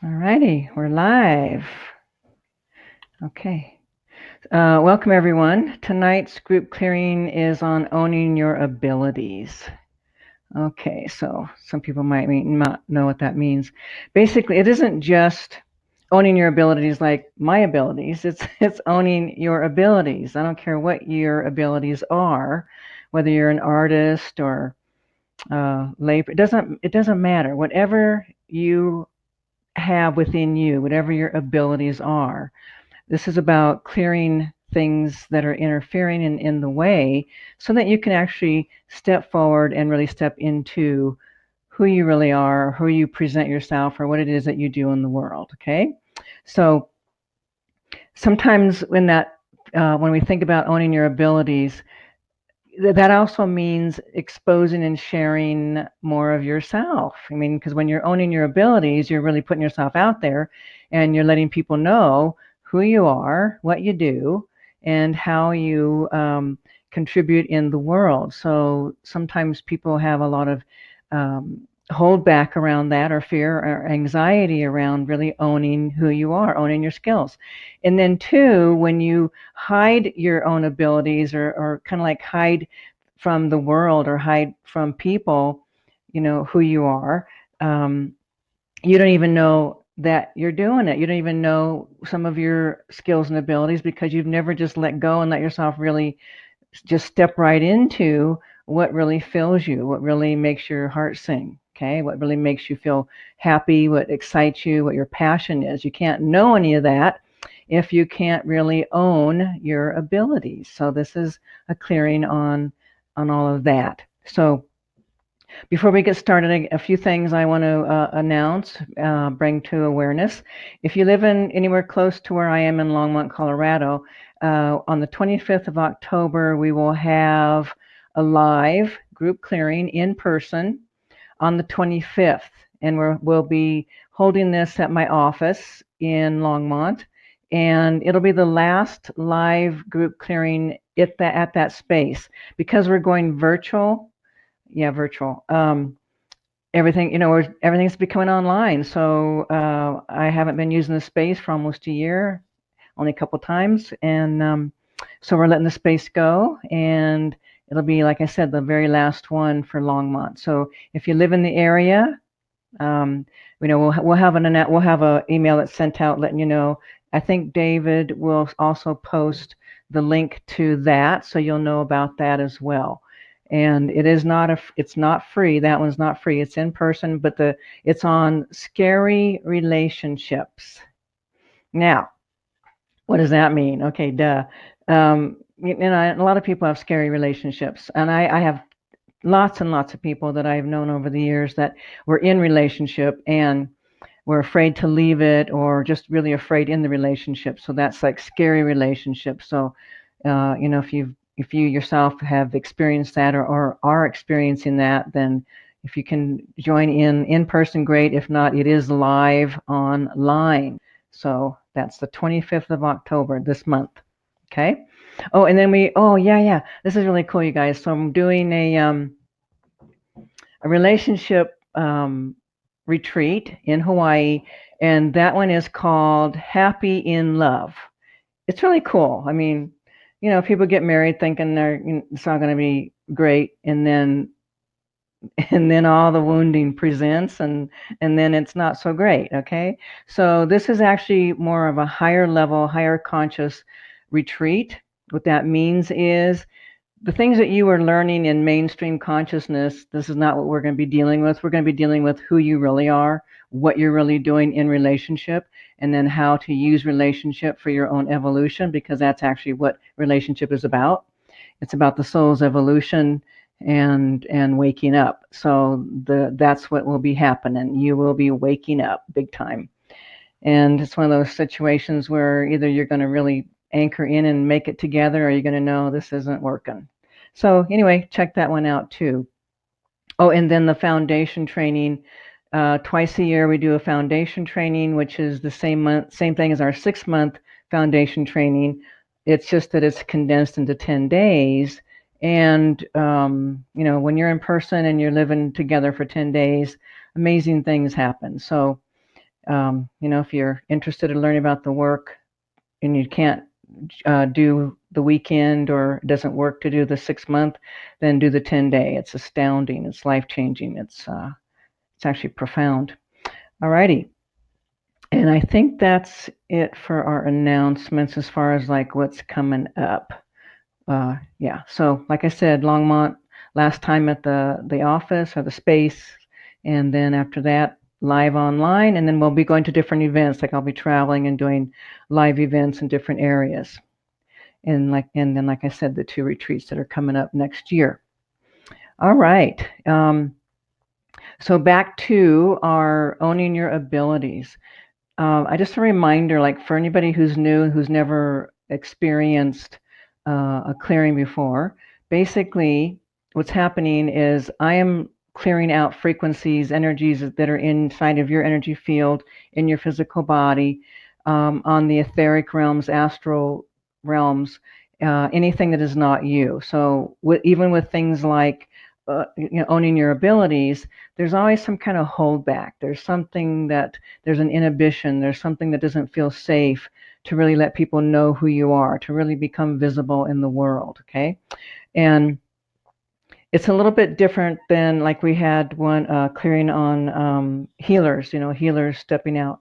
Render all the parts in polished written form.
All righty, we're live. Okay. Welcome, everyone. Tonight's group clearing is on owning your abilities. Okay, so some people might not know what that means. Basically, it isn't just owning your abilities like my abilities. It's owning your abilities. I don't care what your abilities are, whether you're an artist or labor. It doesn't matter. Whatever you have within you, whatever your abilities are. This is about clearing things that are interfering in the way so that you can actually step forward and really step into who you really are, who you present yourself, or what it is that you do in the world. Okay? So sometimes when we think about owning your abilities, that also means exposing and sharing more of yourself. I mean, because when you're owning your abilities, you're really putting yourself out there and you're letting people know who you are, what you do, and how you contribute in the world. So sometimes people have a lot of hold back around that, or fear or anxiety around really owning who you are, owning your skills. And then two, when you hide your own abilities, or kind of like hide from the world or hide from people, who you are, you don't even know that you're doing it. You don't even know some of your skills and abilities because you've never just let go and let yourself really just step right into what really fills you, what really makes your heart sing. Okay, what really makes you feel happy, what excites you, what your passion is. You can't know any of that if you can't really own your abilities. So this is a clearing on all of that. So before we get started, a few things I want to announce, bring to awareness. If you live in anywhere close to where I am in Longmont, Colorado, on the 25th of October, we will have a live group clearing in person on the 25th. And we'll be holding this at my office in Longmont. And it'll be the last live group clearing at that space. Because we're going virtual, yeah, virtual. Everything, everything's becoming online. So I haven't been using the space for almost a year, only a couple times. And so we're letting the space go. And it'll be, like I said, the very last one for Longmont. So if you live in the area, we'll have a email that's sent out letting you know. I think David will also post the link to that, so you'll know about that as well. And it's not free. That one's not free. It's in person, but it's on scary relationships. Now, what does that mean? Okay, duh. A lot of people have scary relationships, and I have lots and lots of people that I've known over the years that were in relationship and were afraid to leave it, or just really afraid in the relationship. So that's like scary relationships. So, if you yourself have experienced that, or are experiencing that, then if you can join in person, great. If not, it is live online. So that's the 25th of October this month. Okay. Oh, and then yeah. This is really cool, you guys. So I'm doing a relationship retreat in Hawaii, and that one is called Happy in Love. It's really cool. I mean, people get married thinking it's all going to be great, and then all the wounding presents, and then it's not so great. Okay, so this is actually more of a higher level, higher conscious retreat. What that means is the things that you are learning in mainstream consciousness, this is not what we're going to be dealing with. We're going to be dealing with who you really are, what you're really doing in relationship, and then how to use relationship for your own evolution, because that's actually what relationship is about. It's about the soul's evolution and waking up. So that's what will be happening. You will be waking up big time. And it's one of those situations where either you're going to really anchor in and make it together, or you're going to know this isn't working. So anyway, check that one out too. Oh, and then the foundation training. Twice a year we do a foundation training, which is the same thing as our 6-month foundation training. It's just that it's condensed into 10 days. And when you're in person and you're living together for 10 days, amazing things happen. So If you're interested in learning about the work and you can't do the weekend or it doesn't work to do the 6 month, then do the 10-day. It's astounding. It's life-changing. It's actually profound. All righty. And I think that's it for our announcements as far as like what's coming up. Yeah. So like I said, Longmont last time at the office or the space, and then after that live online, and then we'll be going to different events. Like I'll be traveling and doing live events in different areas. And then like I said, the 2 retreats that are coming up next year. All right. So back to our owning your abilities. I just a reminder, like for anybody who's new, who's never experienced a clearing before, basically what's happening is I am clearing out frequencies, energies that are inside of your energy field, in your physical body, on the etheric realms, astral realms, anything that is not you. So even with things like owning your abilities, there's always some kind of holdback. There's an inhibition. There's something that doesn't feel safe to really let people know who you are, to really become visible in the world. Okay. And it's a little bit different than like we had one clearing on healers, healers stepping out.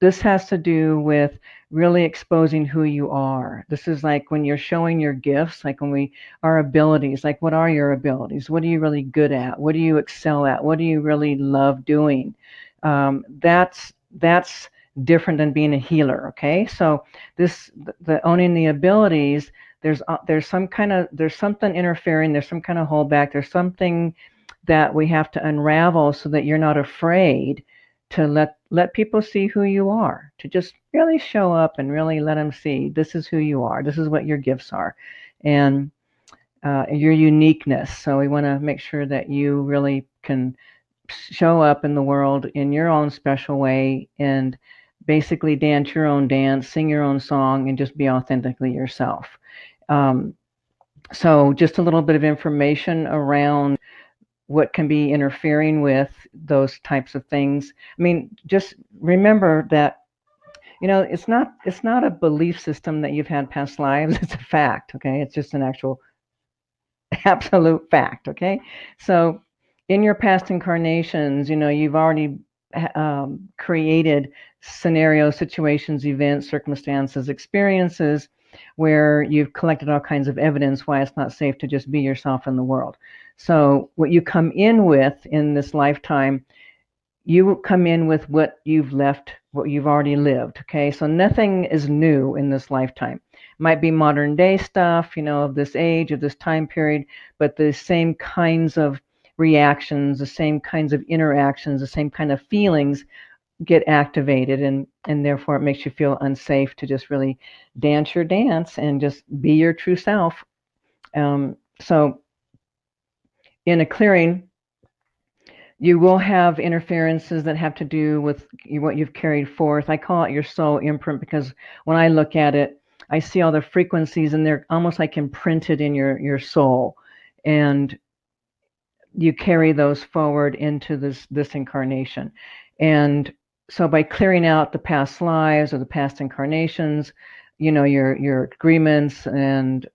This has to do with really exposing who you are. This is like when you're showing your gifts, like our abilities, like what are your abilities? What are you really good at? What do you excel at? What do you really love doing? That's different than being a healer. Okay. So the owning the abilities, there's something interfering, there's some kind of holdback, there's something that we have to unravel so that you're not afraid to let people see who you are, to just really show up and really let them see this is who you are, this is what your gifts are, and your uniqueness. So we want to make sure that you really can show up in the world in your own special way and basically dance your own dance, sing your own song, and just be authentically yourself. So just a little bit of information around what can be interfering with those types of things. I mean, just remember that, it's not a belief system that you've had past lives. It's a fact. Okay. It's just an actual absolute fact. Okay. So in your past incarnations, you've already created scenarios, situations, events, circumstances, experiences where you've collected all kinds of evidence why it's not safe to just be yourself in the world. So what you come in with in this lifetime, you come in with what you've already lived. Okay. So nothing is new in this lifetime. Might be modern day stuff, of this age, of this time period, but the same kinds of reactions, the same kinds of interactions, the same kind of feelings get activated, and therefore it makes you feel unsafe to just really dance your dance and just be your true self. So in a clearing, you will have interferences that have to do with what you've carried forth. I call it your soul imprint because when I look at it, I see all the frequencies and they're almost like imprinted in your soul, and you carry those forward into this incarnation. And so by clearing out the past lives or the past incarnations, your agreements and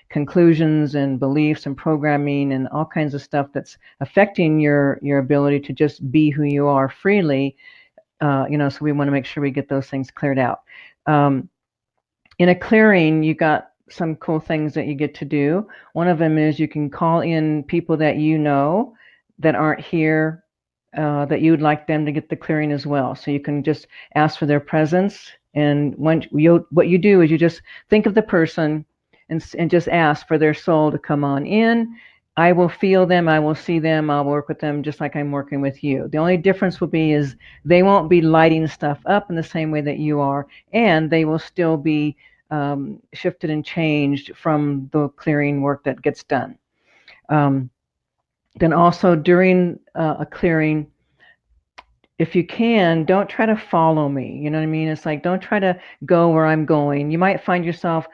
conclusions and beliefs and programming and all kinds of stuff that's affecting your ability to just be who you are freely, so we want to make sure we get those things cleared out. In a clearing, you got some cool things that you get to do. One of them is you can call in people that that aren't here, that you would like them to get the clearing as well. So you can just ask for their presence, and what you do is you just think of the person and just ask for their soul to come on in. I will feel them, I will see them, I'll work with them just like I'm working with you. The only difference will be is they won't be lighting stuff up in the same way that you are, and they will still be shifted and changed from the clearing work that gets done. Then also during a clearing, if you can, don't try to follow me. You know what I mean? It's like, don't try to go where I'm going. You might find yourself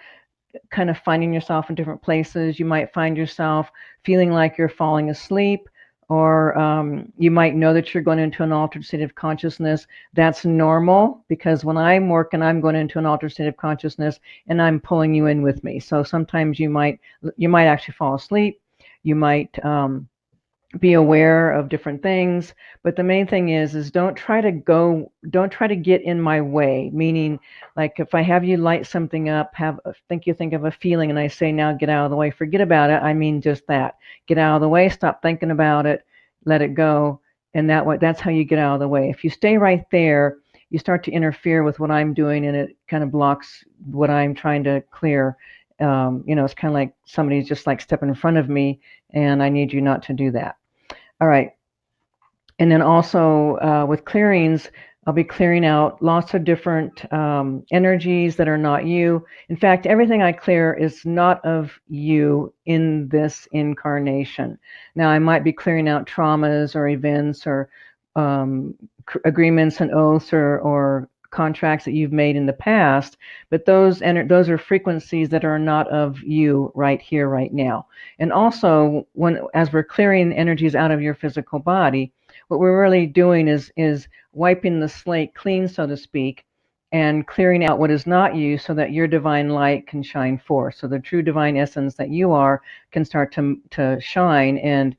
finding yourself in different places. You might find yourself feeling like you're falling asleep, or you might know that you're going into an altered state of consciousness. That's normal, because when I'm working, I'm going into an altered state of consciousness and I'm pulling you in with me. So sometimes you might actually fall asleep. You might be aware of different things, but the main thing is don't try to get in my way, meaning, like, if I have you light something up, think of a feeling, and I say, now get out of the way, forget about it. I mean just that. Get out of the way, stop thinking about it, let it go. And that's how you get out of the way. If you stay right there, you start to interfere with what I'm doing, and it kind of blocks what I'm trying to clear. It's kind of like somebody's just like stepping in front of me, and I need you not to do that. All right. And then also with clearings, I'll be clearing out lots of different energies that are not you. In fact, everything I clear is not of you in this incarnation. Now, I might be clearing out traumas or events or agreements and oaths or contracts that you've made in the past, but those are frequencies that are not of you right here, right now. And also, as we're clearing energies out of your physical body, what we're really doing is wiping the slate clean, so to speak, and clearing out what is not you, so that your divine light can shine forth. So the true divine essence that you are can start to shine, and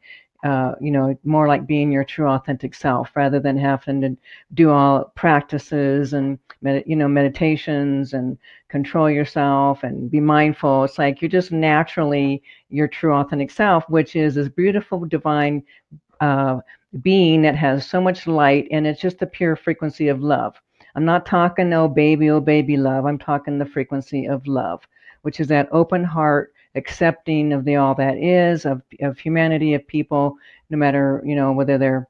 more like being your true authentic self, rather than having to do all practices and meditations and control yourself and be mindful. It's like you're just naturally your true authentic self, which is this beautiful divine being that has so much light, and it's just the pure frequency of love. I'm not talking oh baby love. I'm talking the frequency of love, which is that open heart, accepting of the all that is, of humanity, of people, no matter whether they're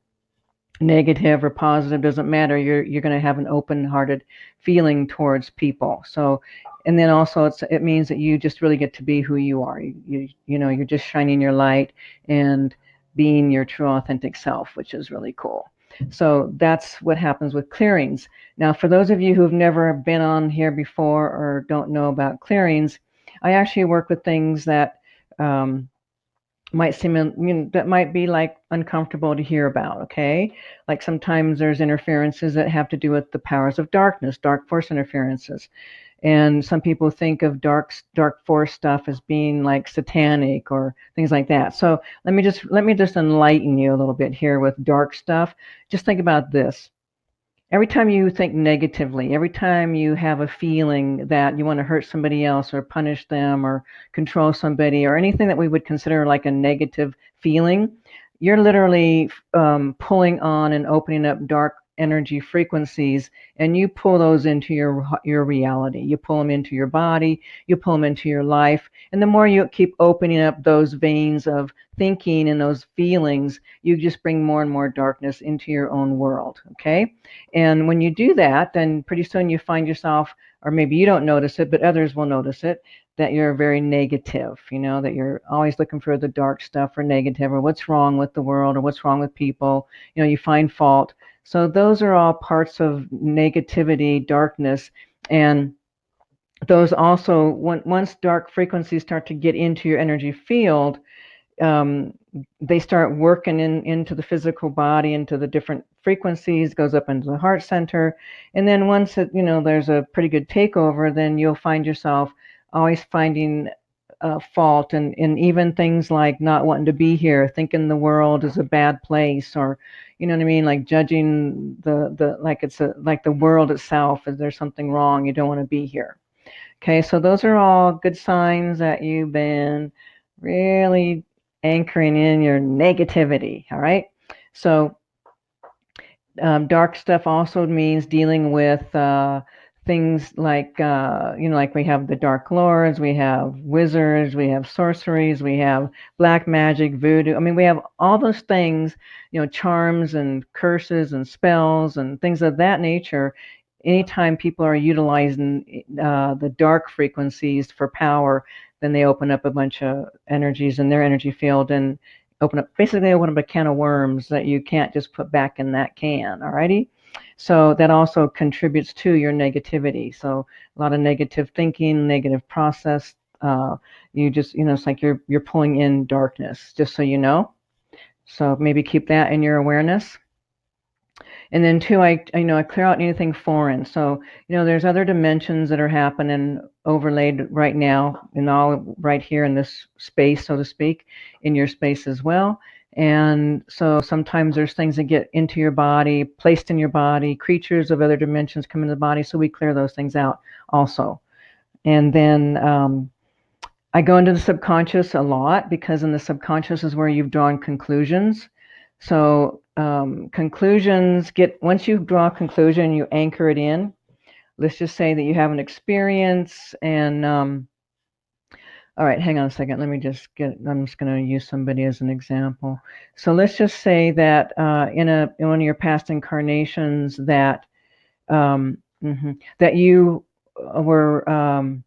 negative or positive, doesn't matter. You're going to have an open-hearted feeling towards people. So, and then also it means that you just really get to be who you are. You're just shining your light and being your true authentic self, which is really cool. So that's what happens with clearings. Now, for those of you who've never been on here before or don't know about clearings, I actually work with things that might seem, that might be like uncomfortable to hear about. Okay, like sometimes there's interferences that have to do with the powers of darkness, dark force interferences, and some people think of dark force stuff as being like satanic or things like that. So let me just enlighten you a little bit here with dark stuff. Just think about this. Every time you think negatively, every time you have a feeling that you want to hurt somebody else or punish them or control somebody or anything that we would consider like a negative feeling, you're literally pulling on and opening up dark energy frequencies, and you pull those into your reality. You pull them into your body, you pull them into your life, and the more you keep opening up those veins of thinking and those feelings, you just bring more and more darkness into your own world. Okay, and when you do that, then pretty soon you find yourself, or maybe you don't notice it, but others will notice it, that you're very negative, that you're always looking for the dark stuff or negative or what's wrong with the world or what's wrong with people. You find fault. So those are all parts of negativity, darkness, and those also, once dark frequencies start to get into your energy field, they start working into the physical body, into the different frequencies, goes up into the heart center. And then once there's a pretty good takeover, then you'll find yourself always finding fault, and even things like not wanting to be here, thinking the world is a bad place, or you know what I mean, like judging the like it's like the world itself, is there something wrong, you don't want to be here. Okay, so those are all good signs that you've been really anchoring in your negativity. All right, so dark stuff also means dealing with things like like we have the dark lords, we have wizards, we have sorceries, we have black magic, voodoo. I mean, we have all those things, charms and curses and spells and things of that nature. Anytime people are utilizing the dark frequencies for power, then they open up a bunch of energies in their energy field, and basically open up a can of worms that you can't just put back in that can. Alrighty, so that also contributes to your negativity. So a lot of negative thinking, negative process. You just, it's like you're pulling in darkness, just so you know. So maybe keep that in your awareness. And then two, I clear out anything foreign. So, there's other dimensions that are happening overlaid right now and all right here in this space, so to speak, in your space as well. And so sometimes there's things that get into your body, placed in your body, creatures of other dimensions come into the body. So we clear those things out also. And then I go into the subconscious a lot because in the subconscious is where you've drawn conclusions. So conclusions once you draw a conclusion, you anchor it in. Let's just say that you have an experience and, all right, hang on a second. I'm just going to use somebody as an example. So let's just say that in one of your past incarnations that, that you were,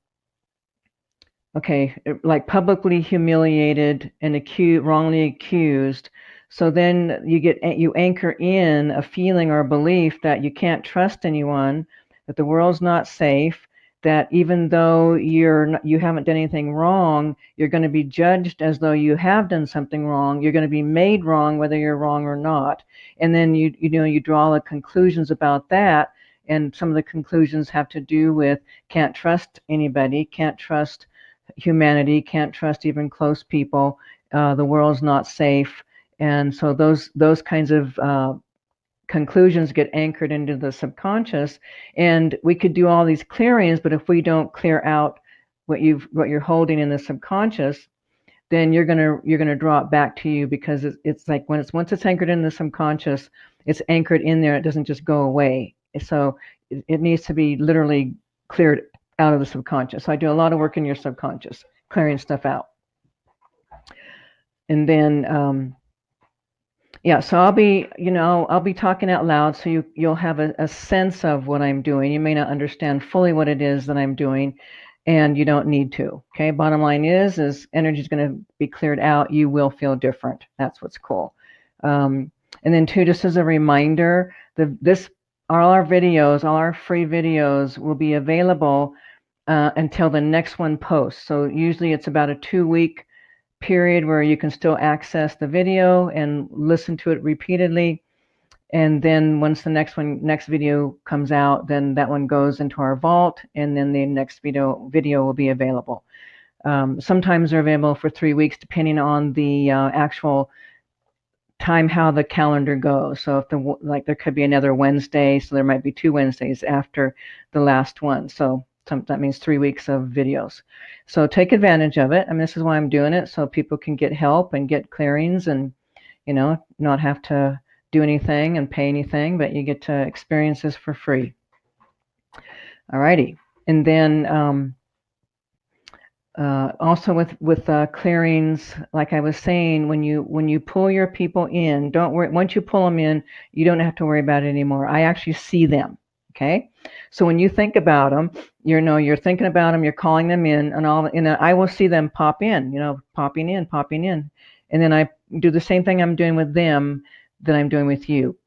okay, like publicly humiliated and wrongly accused. So then you anchor in a feeling or a belief that you can't trust anyone, that the world's not safe, that even though you haven't done anything wrong, you're going to be judged as though you have done something wrong. You're going to be made wrong whether you're wrong or not. And then you draw the conclusions about that, and some of the conclusions have to do with can't trust anybody, can't trust humanity, can't trust even close people, the world's not safe. And so those kinds of conclusions get anchored into the subconscious. And we could do all these clearings, but if we don't clear out what you're holding in the subconscious, then you're gonna draw it back to you, because it's like once it's anchored in the subconscious, it's anchored in there. It doesn't just go away. So it needs to be literally cleared out of the subconscious. So I do a lot of work in your subconscious, clearing stuff out. And then so I'll be talking out loud, so you'll have a sense of what I'm doing. You may not understand fully what it is that I'm doing, and you don't need to. Okay, bottom line is energy is going to be cleared out. You will feel different. That's what's cool. And then two, just as a reminder, all our free videos will be available until the next one posts. So usually it's about a 2-week period where you can still access the video and listen to it repeatedly. And then once the next video comes out, then that one goes into our vault, and then the next video will be available. Sometimes they're available for 3 weeks, depending on the actual time, how the calendar goes. So if there could be another Wednesday, so there might be 2 Wednesdays after the last one. So that means 3 weeks of videos. So take advantage of it. I mean, this is why I'm doing it, so people can get help and get clearings and, not have to do anything and pay anything, but you get to experience this for free. Alrighty. And then also with clearings, like I was saying, when you pull your people in, don't worry. Once you pull them in, you don't have to worry about it anymore. I actually see them. Okay, so when you think about them, you're thinking about them, you're calling them in, and I will see them pop in, popping in, and then I do the same thing I'm doing with them that I'm doing with you.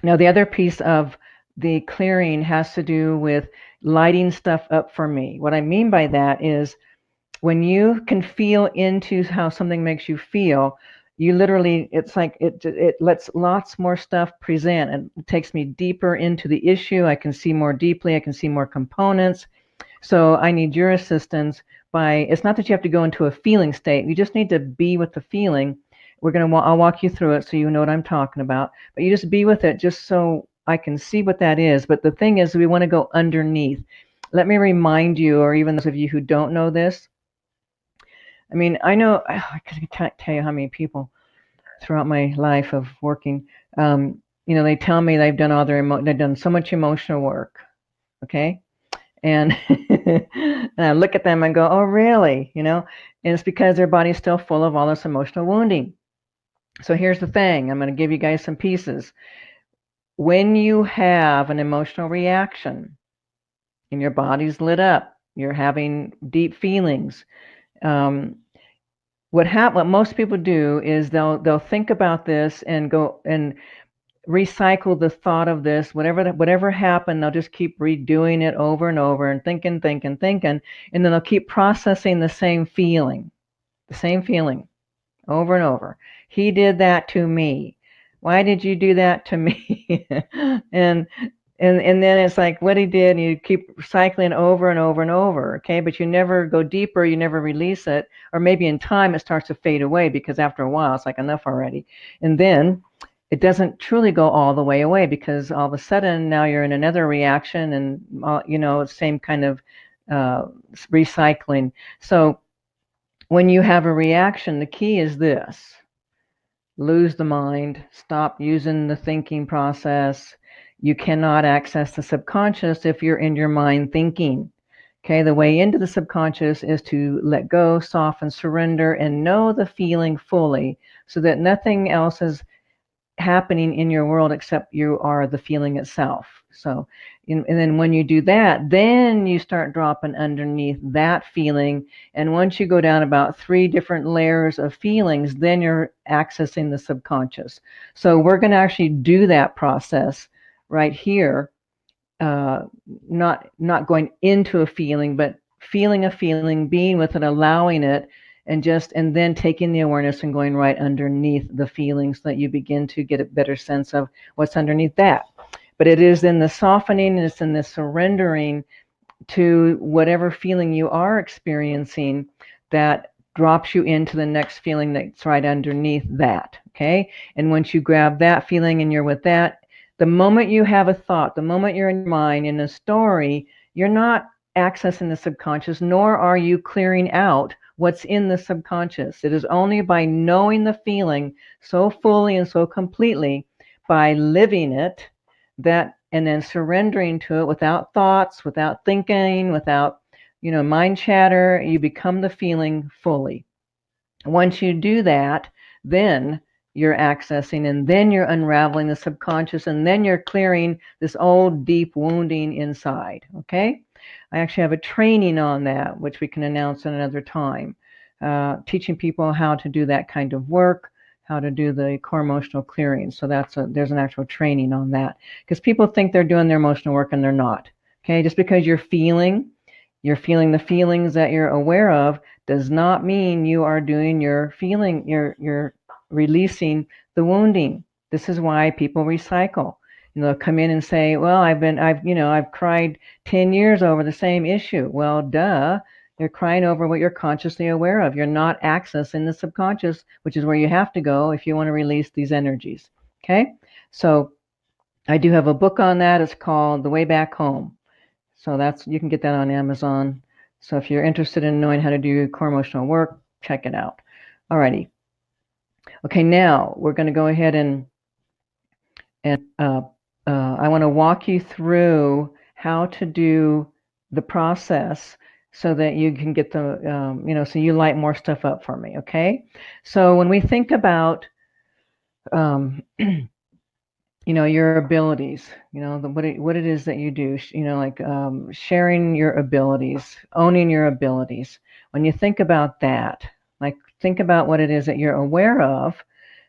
Now, the other piece of the clearing has to do with lighting stuff up for me. What I mean by that is, when you can feel into how something makes you feel, you literally, it's like it lets lots more stuff present, and it takes me deeper into the issue. I can see more deeply, I can see more components. So I need your assistance it's not that you have to go into a feeling state. You just need to be with the feeling. I'll walk you through it so you know what I'm talking about, but you just be with it just so I can see what that is. But the thing is, we want to go underneath. Let me remind you, or even those of you who don't know this, I mean, I know, I can't tell you how many people throughout my life of working, they tell me they've done they've done so much emotional work, okay? And, and I look at them and go, oh, really? And it's because their body's still full of all this emotional wounding. So here's the thing. I'm going to give you guys some pieces. When you have an emotional reaction and your body's lit up, you're having deep feelings, what most people do is they'll think about this and go and recycle the thought of this. Whatever happened, they'll just keep redoing it over and over and thinking, and then they'll keep processing the same feeling over and over. He did that to me. Why did you do that to me? and and then it's like what he did, and you keep cycling over and over and over, okay? But you never go deeper, you never release it, or maybe in time it starts to fade away because after a while it's like enough already. And then it doesn't truly go all the way away because all of a sudden now you're in another reaction and same kind of uh, recycling. So when you have a reaction, the key is this: lose the mind, stop using the thinking process. You cannot access the subconscious if you're in your mind thinking. Okay, the way into the subconscious is to let go, soften, surrender, and know the feeling fully so that nothing else is happening in your world except you are the feeling itself. So, and then when you do that, then you start dropping underneath that feeling. And once you go down about 3 different layers of feelings, then you're accessing the subconscious. So we're going to actually do that process right here, uh, not going into a feeling, but feeling a feeling, being with it, allowing it, and then taking the awareness and going right underneath the feeling so that you begin to get a better sense of what's underneath that. But it is in the softening, it's in the surrendering to whatever feeling you are experiencing that drops you into the next feeling that's right underneath that. Okay. And once you grab that feeling and you're with that, the moment you have a thought, the moment you're in your mind in a story, you're not accessing the subconscious, nor are you clearing out what's in the subconscious. It is only by knowing the feeling so fully and so completely, by living it, that and then surrendering to it without thoughts, without thinking, without mind chatter, you become the feeling fully. Once you do that, then you're accessing and then you're unraveling the subconscious and then you're clearing this old deep wounding inside. Okay, I actually have a training on that which we can announce at another time, teaching people how to do that kind of work, how to do the core emotional clearing. So there's an actual training on that, because people think they're doing their emotional work and they're not. Okay, just because you're feeling the feelings that you're aware of does not mean you are doing your feeling, you're releasing the wounding. This is why people recycle. Come in and say, well, I've cried 10 years over the same issue. Well, duh. You're crying over what you're consciously aware of. You're not accessing the subconscious, which is where you have to go if you want to release these energies. Okay? So I do have a book on that. It's called The Way Back Home. So you can get that on Amazon. So if you're interested in knowing how to do core emotional work, check it out. Alrighty. Okay, now we're going to go ahead and I want to walk you through how to do the process so that you can get so you light more stuff up for me. Okay. So when we think about your abilities, what it is that you do, like sharing your abilities, owning your abilities. When you think about that, like think about what it is that you're aware of,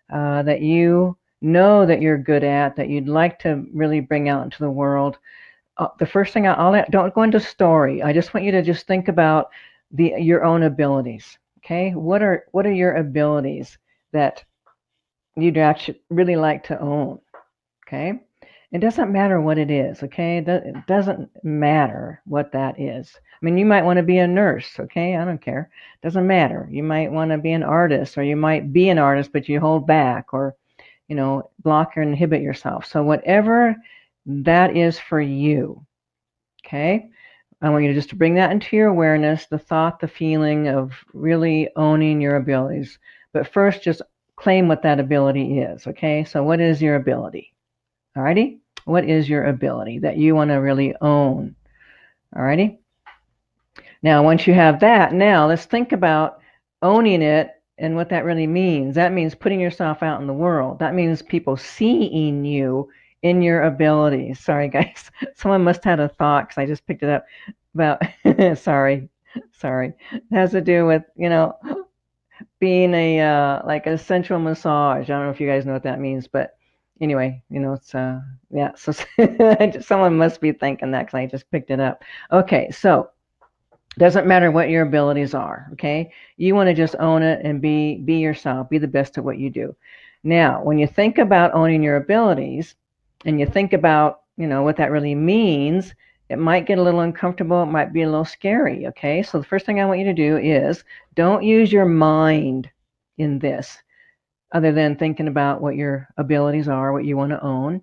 that you know that you're good at, that you'd like to really bring out into the world. The first thing don't go into story. I just want you to just think about your own abilities. Okay, what are your abilities that you'd actually really like to own? Okay. It doesn't matter what it is. Okay. It doesn't matter what that is. I mean, you might want to be a nurse. Okay. I don't care. It doesn't matter. You might want to be an artist, or you might be an artist, but you hold back or, block or inhibit yourself. So whatever that is for you. Okay. I want you to just bring that into your awareness, the thought, the feeling of really owning your abilities. But first, just claim what that ability is. Okay. So what is your ability? Alrighty? What is your ability that you want to really own? Alrighty? Now, once you have that, now let's think about owning it and what that really means. That means putting yourself out in the world. That means people seeing you in your abilities. Sorry, guys. Someone must have had a thought because I just picked it up about, sorry. It has to do with, being like a sensual massage. I don't know if you guys know what that means, but anyway, it's yeah. So someone must be thinking that because I just picked it up. Okay, so Doesn't matter what your abilities are, okay? You want to just own it and be yourself, be the best at what you do. Now, when you think about owning your abilities and you think about, what that really means, it might get a little uncomfortable, it might be a little scary, okay? So the first thing I want you to do is don't use your mind in this other than thinking about what your abilities are, what you want to own.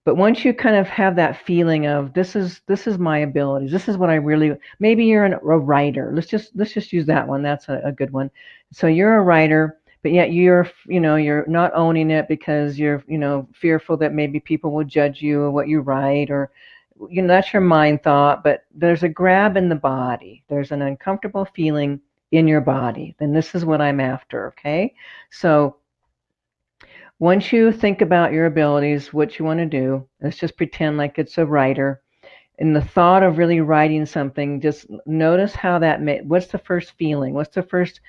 But once you kind of have that feeling of this is my abilities, this is what I really, maybe you're a writer. Let's just use that one. That's a good one. So you're a writer, but yet you're not owning it because you're fearful that maybe people will judge you or what you write, or that's your mind thought. But there's a grab in the body. There's an uncomfortable feeling in your body. Then this is what I'm after. Okay, so once you think about your abilities, what you want to do, let's just pretend like it's a writer. In the thought of really writing something, just notice how what's the first feeling? What's the first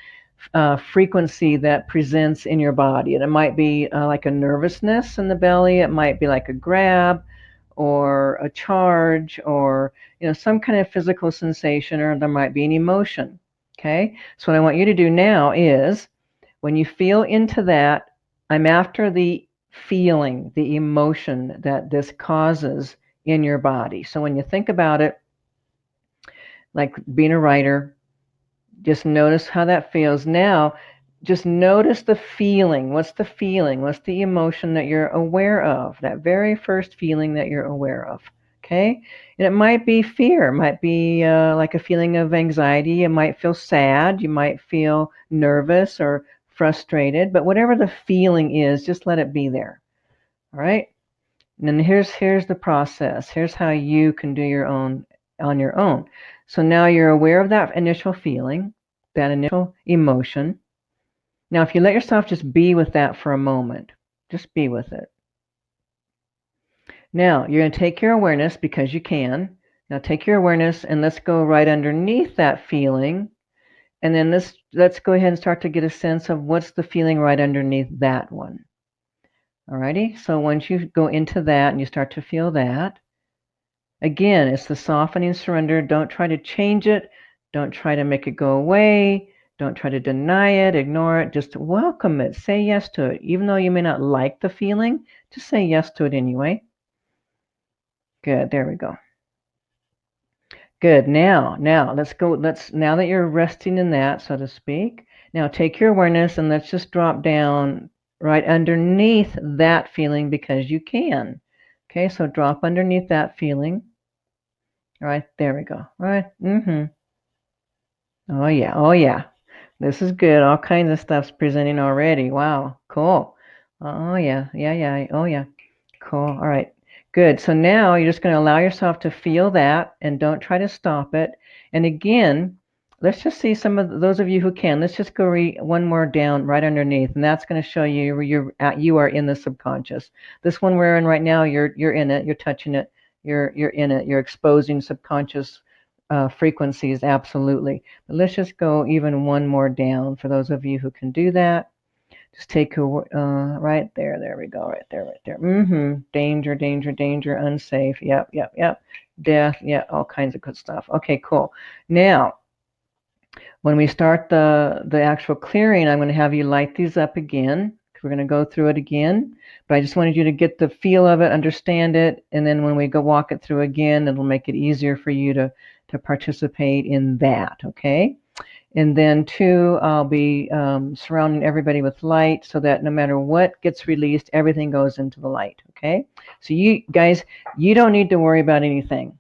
frequency that presents in your body? And it might be like a nervousness in the belly. It might be like a grab or a charge, or some kind of physical sensation, or there might be an emotion. Okay, so what I want you to do now is, when you feel into that, I'm after the feeling, the emotion that this causes in your body. So when you think about it, like being a writer, just notice how that feels. Now, just notice the feeling. What's the feeling? What's the emotion that you're aware of? That very first feeling that you're aware of. Okay? And it might be fear. It might be like a feeling of anxiety. You might feel sad. You might feel nervous or frustrated. But whatever the feeling is, just let it be there. All right? And then here's the process. Here's how you can do your own on your own. So now you're aware of that initial feeling, that initial emotion. Now, if you let yourself just be with that for a moment, just be with it. Now, you're going to take your awareness, because you can. Now, take your awareness and let's go right underneath that feeling. And then let's go ahead and start to get a sense of what's the feeling right underneath that one. Alrighty, so once you go into that and you start to feel that, again, it's the softening surrender. Don't try to change it. Don't try to make it go away. Don't try to deny it, ignore it. Just welcome it. Say yes to it. Even though you may not like the feeling, just say yes to it anyway. Good, there we go. Good, now let's go. Now that you're resting in that, so to speak, now take your awareness and let's just drop down right underneath that feeling, because you can. Okay, so drop underneath that feeling. All right, there we go. All right. Oh yeah. Oh yeah. This is good. All kinds of stuff's presenting already. Wow. Cool. Oh yeah. Yeah, yeah. Oh yeah. Cool. All right. Good. So now you're just going to allow yourself to feel that and don't try to stop it. And again, let's just see some of those of you who can. Let's just go one more down right underneath, and that's going to show you where you are in the subconscious. This one we're in right now, you're in it. You're touching it. You're in it. You're exposing subconscious frequencies, absolutely. But let's just go even one more down for those of you who can do that. Just take a right there. There we go. Right there. Right there. Danger, danger, danger. Unsafe. Yep, yep, yep. Death. Yeah, all kinds of good stuff. Okay, cool. Now, when we start the actual clearing, I'm going to have you light these up again. We're going to go through it again, but I just wanted you to get the feel of it, understand it, and then when we go walk it through again, it'll make it easier for you to participate in that, okay? And then two, I'll be surrounding everybody with light so that no matter what gets released, everything goes into the light, okay? So you guys, you don't need to worry about anything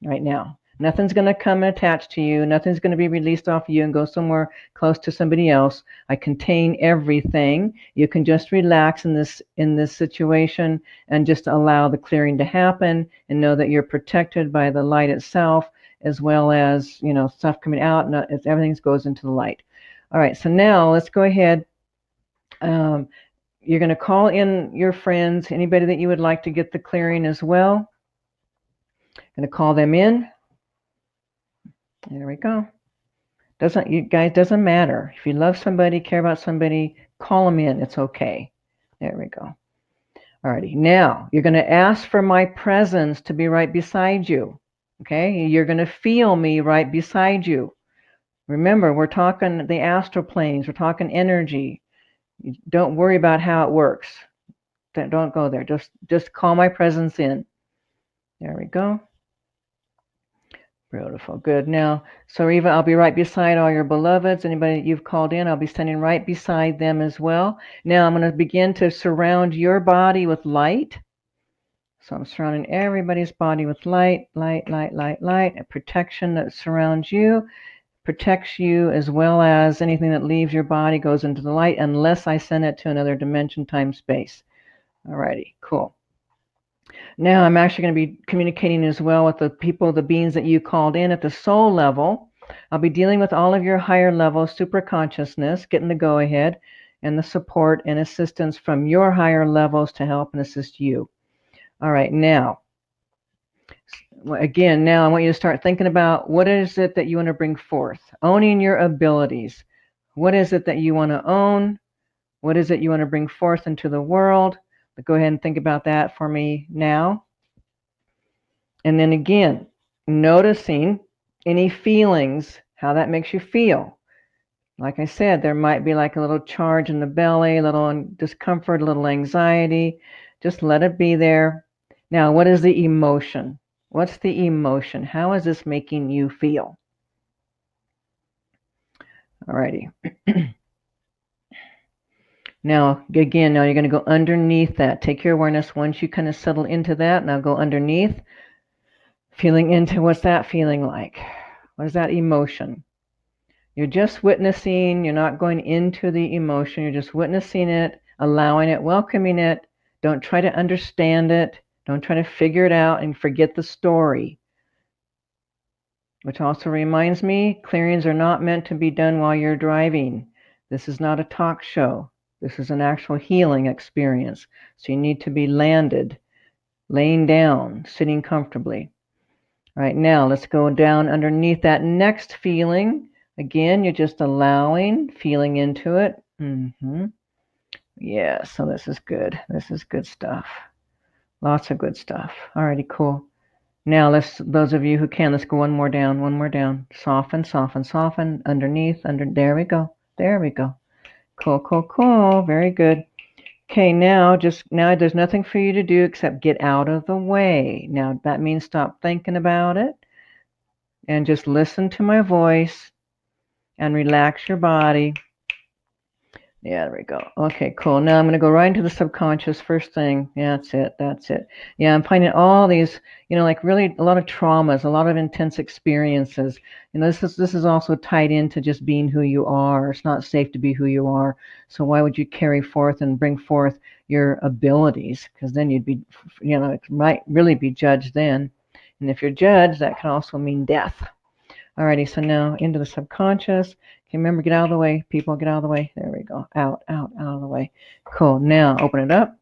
right now. Nothing's going to come and attach to you. Nothing's going to be released off of you and go somewhere close to somebody else. I contain everything. You can just relax in this situation and just allow the clearing to happen and know that you're protected by the light itself, as well as stuff coming out, and everything goes into the light. All right, so now let's go ahead. You're going to call in your friends, anybody that you would like to get the clearing as well. Going to call them in. There we go. You guys, doesn't matter. If you love somebody, care about somebody, call them in. It's okay. There we go. Alrighty. Now you're going to ask for my presence to be right beside you. Okay. You're going to feel me right beside you. Remember, we're talking the astral planes. We're talking energy. Don't worry about how it works. Don't go there. Just call my presence in. There we go. Beautiful. Good. Now, so Eva, I'll be right beside all your beloveds. Anybody that you've called in, I'll be standing right beside them as well. Now I'm going to begin to surround your body with light. So I'm surrounding everybody's body with light, light, light, light, light. A protection that surrounds you, protects you, as well as anything that leaves your body goes into the light unless I send it to another dimension, time, space. Alrighty, cool. Now I'm actually going to be communicating as well with the people, the beings that you called in at the soul level. I'll be dealing with all of your higher level super consciousness, getting the go ahead and the support and assistance from your higher levels to help and assist you. All right, now, again, now I want you to start thinking about what is it that you want to bring forth, owning your abilities. What is it that you want to own? What is it you want to bring forth into the world? But go ahead and think about that for me now. And then again, noticing any feelings, how that makes you feel. Like I said, there might be like a little charge in the belly, a little discomfort, a little anxiety. Just let it be there. Now, what is the emotion? What's the emotion? How is this making you feel? Alrighty. Now, again, now you're going to go underneath that. Take your awareness once you kind of settle into that. Now go underneath, feeling into what's that feeling like? What is that emotion? You're just witnessing. You're not going into the emotion. You're just witnessing it, allowing it, welcoming it. Don't try to understand it. Don't try to figure it out and forget the story. Which also reminds me, clearings are not meant to be done while you're driving. This is not a talk show. This is an actual healing experience. So you need to be landed, laying down, sitting comfortably. All right, now let's go down underneath that next feeling. Again, you're just allowing, feeling into it. Yeah, so this is good. This is good stuff. Lots of good stuff. Alrighty, cool. Now let's, those of you who can, let's go one more down. Soften, soften, soften. Underneath, there we go. There we go. Cool, cool, cool. Very good. Okay, now there's nothing for you to do except get out of the way. Now that means stop thinking about it and just listen to my voice and relax your body. Yeah, there we go. Okay, cool. Now I'm going to go right into the subconscious first thing. Yeah, that's it. Yeah, I'm finding all these, like really a lot of traumas, a lot of intense experiences. This is also tied into just being who you are. It's not safe to be who you are. So why would you carry forth and bring forth your abilities? Because then you'd be, it might really be judged then. And if you're judged, that can also mean death. Alrighty, so now into the subconscious. Okay, remember, get out of the way, people, get out of the way. There we go. Out of the way. Cool. Now open it up.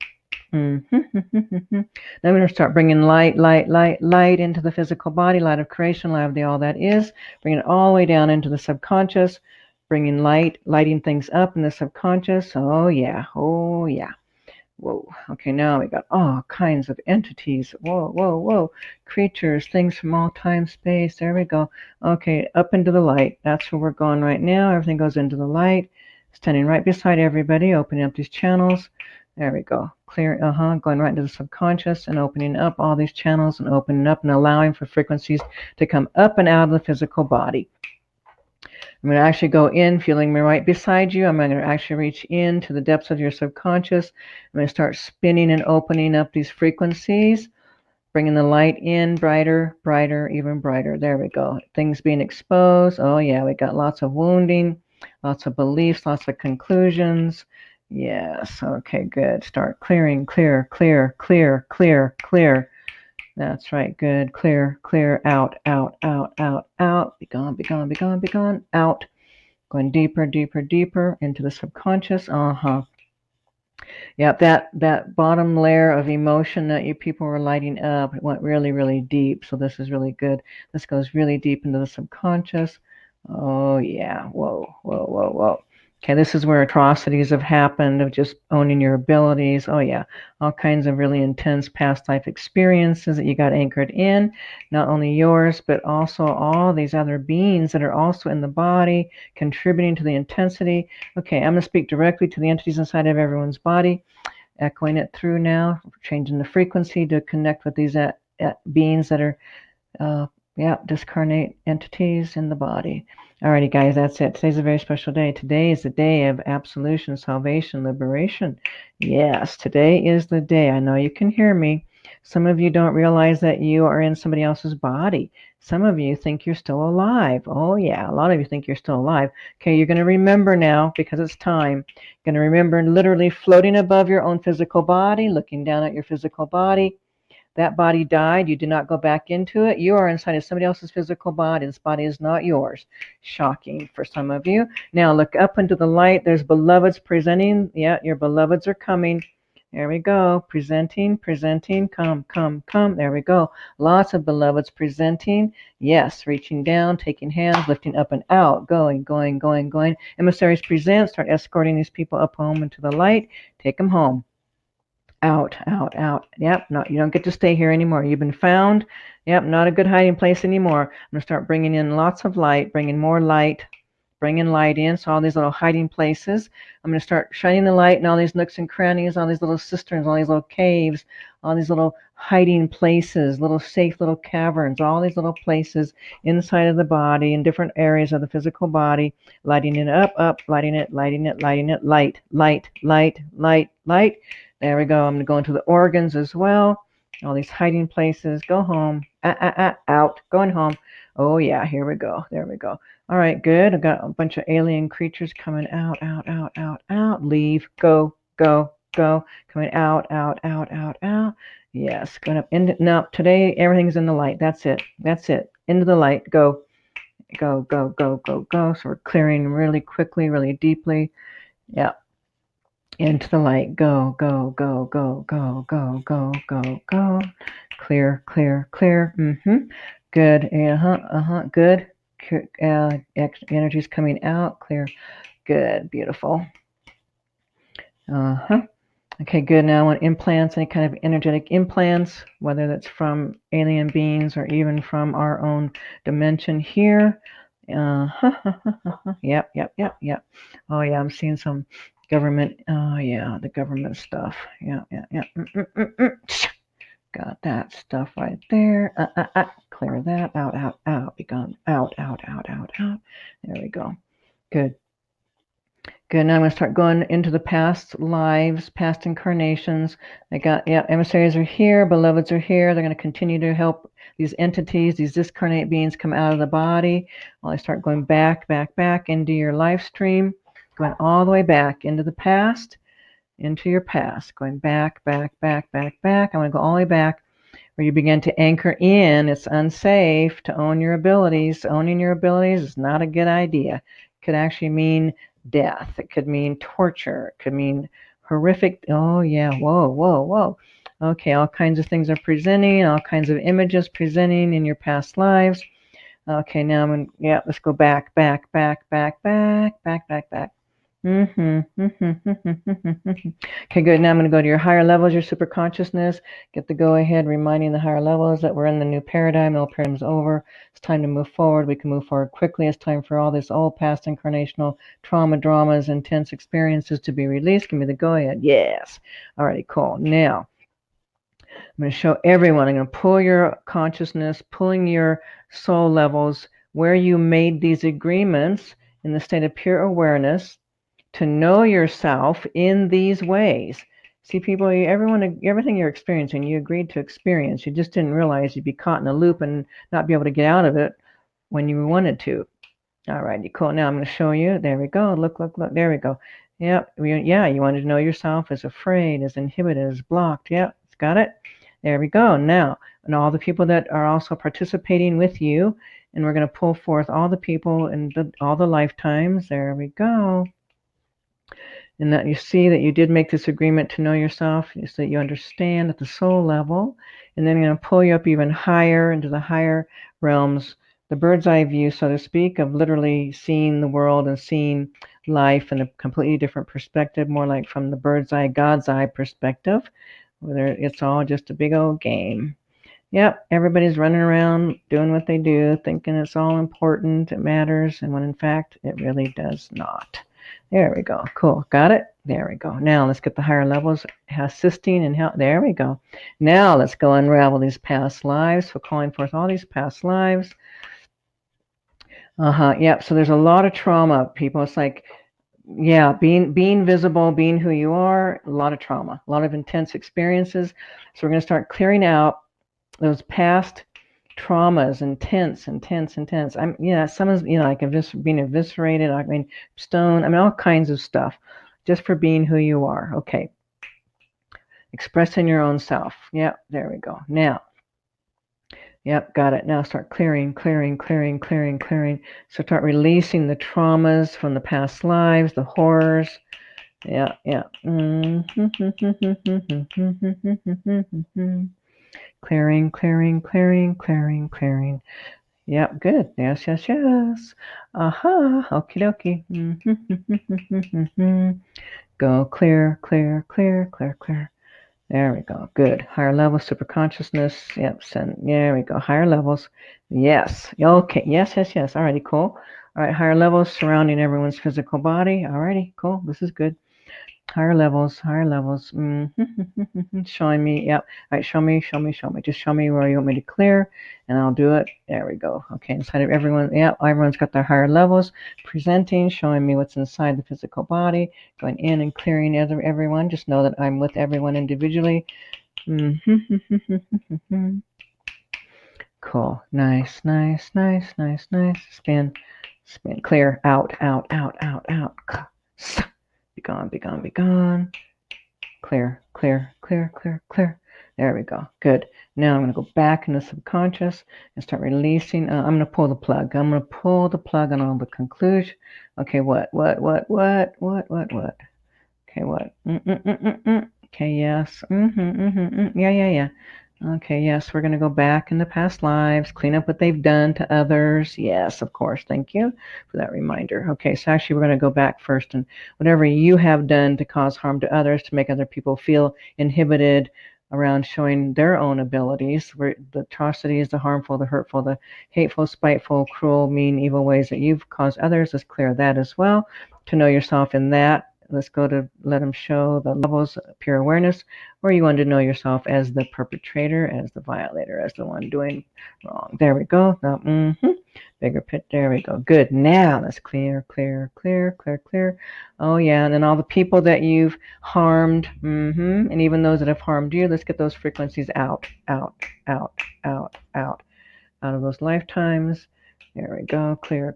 Then we're going to start bringing light into the physical body, light of creation, light of the all that is. Bring it all the way down into the subconscious. Bringing lighting things up in the subconscious. Oh yeah. Whoa. Okay, now we got all kinds of entities. Whoa. Creatures, things from all time, space. There we go. Okay, up into the light. That's where we're going right now. Everything goes into the light. Standing right beside everybody, opening up these channels. There we go. Clear, going right into the subconscious and opening up all these channels and opening up and allowing for frequencies to come up and out of the physical body. I'm going to actually go in, feeling me right beside you. I'm going to actually reach into the depths of your subconscious. I'm going to start spinning and opening up these frequencies, bringing the light in brighter, even brighter. There we go. Things being exposed. Oh, yeah, we got lots of wounding, lots of beliefs, lots of conclusions. Yes, okay, good. Start clearing, clear. That's right, good. Clear, out. Be gone, out. Going deeper into the subconscious. Yep, that bottom layer of emotion that you people were lighting up, it went really, really deep. So this is really good. This goes really deep into the subconscious. Oh yeah, whoa. Okay, this is where atrocities have happened, of just owning your abilities. Oh yeah, all kinds of really intense past life experiences that you got anchored in, not only yours, but also all these other beings that are also in the body, contributing to the intensity. Okay, I'm going to speak directly to the entities inside of everyone's body, echoing it through now, changing the frequency to connect with these beings that are discarnate entities in the body. Alrighty, guys, that's it. Today's a very special day. Today is the day of absolution, salvation, liberation. Yes, today is the day. I know you can hear me. Some of you don't realize that you are in somebody else's body. Some of you think you're still alive. Oh, yeah, a lot of you think you're still alive. Okay, you're going to remember now, because it's time. You're going to remember literally floating above your own physical body, looking down at your physical body. That body died. You did not go back into it. You are inside of somebody else's physical body. This body is not yours. Shocking for some of you. Now look up into the light. There's beloveds presenting. Yeah, your beloveds are coming. There we go. Presenting, presenting. Come, come, come. There we go. Lots of beloveds presenting. Yes, reaching down, taking hands, lifting up and out. Going, going, going, going. Emissaries present. Start escorting these people up home into the light. Take them home. Out, out, out. Yep, no, you don't get to stay here anymore. You've been found. Yep, not a good hiding place anymore. I'm going to start bringing in lots of light, bringing more light, bringing light in. So all these little hiding places. I'm going to start shining the light in all these nooks and crannies, all these little cisterns, all these little caves, all these little hiding places, little safe little caverns, all these little places inside of the body, in different areas of the physical body, lighting it up, lighting it, lighting it, lighting it, light, light, light, light, light. There we go. I'm going to go into the organs as well. All these hiding places. Go home. Out. Going home. Oh, yeah. Here we go. There we go. All right. Good. I've got a bunch of alien creatures coming out, out, out, out, out. Leave. Go, go, go. Coming out, out, out, out, out. Yes. Going up. Now, today, everything's in the light. That's it. That's it. Into the light. Go, go, go, go, go, go. So we're clearing really quickly, really deeply. Yeah. Into the light. Go, go, go, go, go, go, go, go, go. Clear, clear, clear. Good. Good. Energy's coming out. Clear. Good. Beautiful. Okay, good. Now I want implants, any kind of energetic implants, whether that's from alien beings or even from our own dimension here. Yep, yep, yep, yep. Oh, yeah, I'm seeing some government. Oh, yeah, the government stuff. Yeah, yeah, yeah. Got that stuff right there. Clear that out, out, out. Be gone. Out, out, out, out, out. There we go. Good. Good. Now I'm going to start going into the past lives, past incarnations. I got, yeah, emissaries are here, beloveds are here. They're going to continue to help these entities, these discarnate beings come out of the body. While I start going back, back, back into your life stream, going all the way back into the past, into your past, going back, back, back, back, back. I'm going to go all the way back where you begin to anchor in. It's unsafe to own your abilities. Owning your abilities is not a good idea. It could actually mean death. It could mean torture. It could mean horrific. Oh, yeah. Whoa, whoa, whoa. Okay, all kinds of things are presenting, all kinds of images presenting in your past lives. Okay, now I'm going to, yeah, let's go back, back, back, back, back, back, back, back. Okay, good. Now I'm going to go to your higher levels, your super consciousness. Get the go ahead, reminding the higher levels that we're in the new paradigm. The old paradigm's over. It's time to move forward. We can move forward quickly. It's time for all this old past incarnational trauma, dramas, intense experiences to be released. Give me the go ahead. Yes. Alrighty, cool. Now, I'm going to show everyone. I'm going to pull your consciousness, pulling your soul levels where you made these agreements in the state of pure awareness to know yourself in these ways. See, people, everything you're experiencing, you agreed to experience. You just didn't realize you'd be caught in a loop and not be able to get out of it when you wanted to. All righty, cool. Now I'm going to show you. There we go. Look, look, look. There we go. Yep. Yeah, you wanted to know yourself as afraid, as inhibited, as blocked. Yep, it's got it. There we go. Now, and all the people that are also participating with you, and we're going to pull forth all the people and all the lifetimes. There we go. And that you see that you did make this agreement to know yourself, so that you understand at the soul level. And then I'm going to pull you up even higher into the higher realms, the bird's eye view, so to speak, of literally seeing the world and seeing life in a completely different perspective, more like from the bird's eye, God's eye perspective, where it's all just a big old game. Yep, everybody's running around doing what they do, thinking it's all important, it matters, and when in fact it really does not. There we go. Cool. Got it? There we go. Now let's get the higher levels assisting and help. There we go. Now let's go unravel these past lives. So calling forth all these past lives. Yep. So there's a lot of trauma, people. It's like, yeah, being visible, being who you are, a lot of trauma, a lot of intense experiences. So we're going to start clearing out those past traumas, intense. Some is, like being eviscerated, stone, all kinds of stuff, just for being who you are. Okay. Expressing your own self. Yep, there we go. Now, yep, got it. Now start clearing. So start releasing the traumas from the past lives, the horrors. Yeah. Clearing. Yep, good. Yes. Okie dokie. Go clear. There we go. Good. Higher level super consciousness. Yep. There we go. Higher levels. Yes. Okay. Yes. Alrighty. Cool. All right. Higher levels surrounding everyone's physical body. Alrighty. Cool. This is good. Higher levels. Showing me. Yep. All right. Show me. Just show me where you want me to clear, and I'll do it. There we go. Okay. Inside of everyone. Yep. Everyone's got their higher levels. Presenting, showing me what's inside the physical body. Going in and clearing everyone. Just know that I'm with everyone individually. Cool. Nice. Spin. Clear. Out. Be gone. Clear. There we go. Good. Now I'm going to go back in the subconscious and start releasing. I'm going to pull the plug. I'm going to pull the plug on all the conclusion. Okay, what? Okay, what? Okay, yes. Yeah. Okay, yes, we're going to go back in the past lives, clean up what they've done to others. Yes, of course. Thank you for that reminder. Okay, so actually we're going to go back first, and whatever you have done to cause harm to others, to make other people feel inhibited around showing their own abilities, where the atrocities, the harmful, the hurtful, the hateful, spiteful, cruel, mean, evil ways that you've caused others, let's clear that as well. To know yourself in that, let's go to let them show the levels of pure awareness, or you want to know yourself as the perpetrator, as the violator, as the one doing wrong. There we go. Now, bigger pit. There we go. Good. Now let's clear. Oh yeah, and then all the people that you've harmed, and even those that have harmed you, let's get those frequencies out of those lifetimes. There we go. Clear.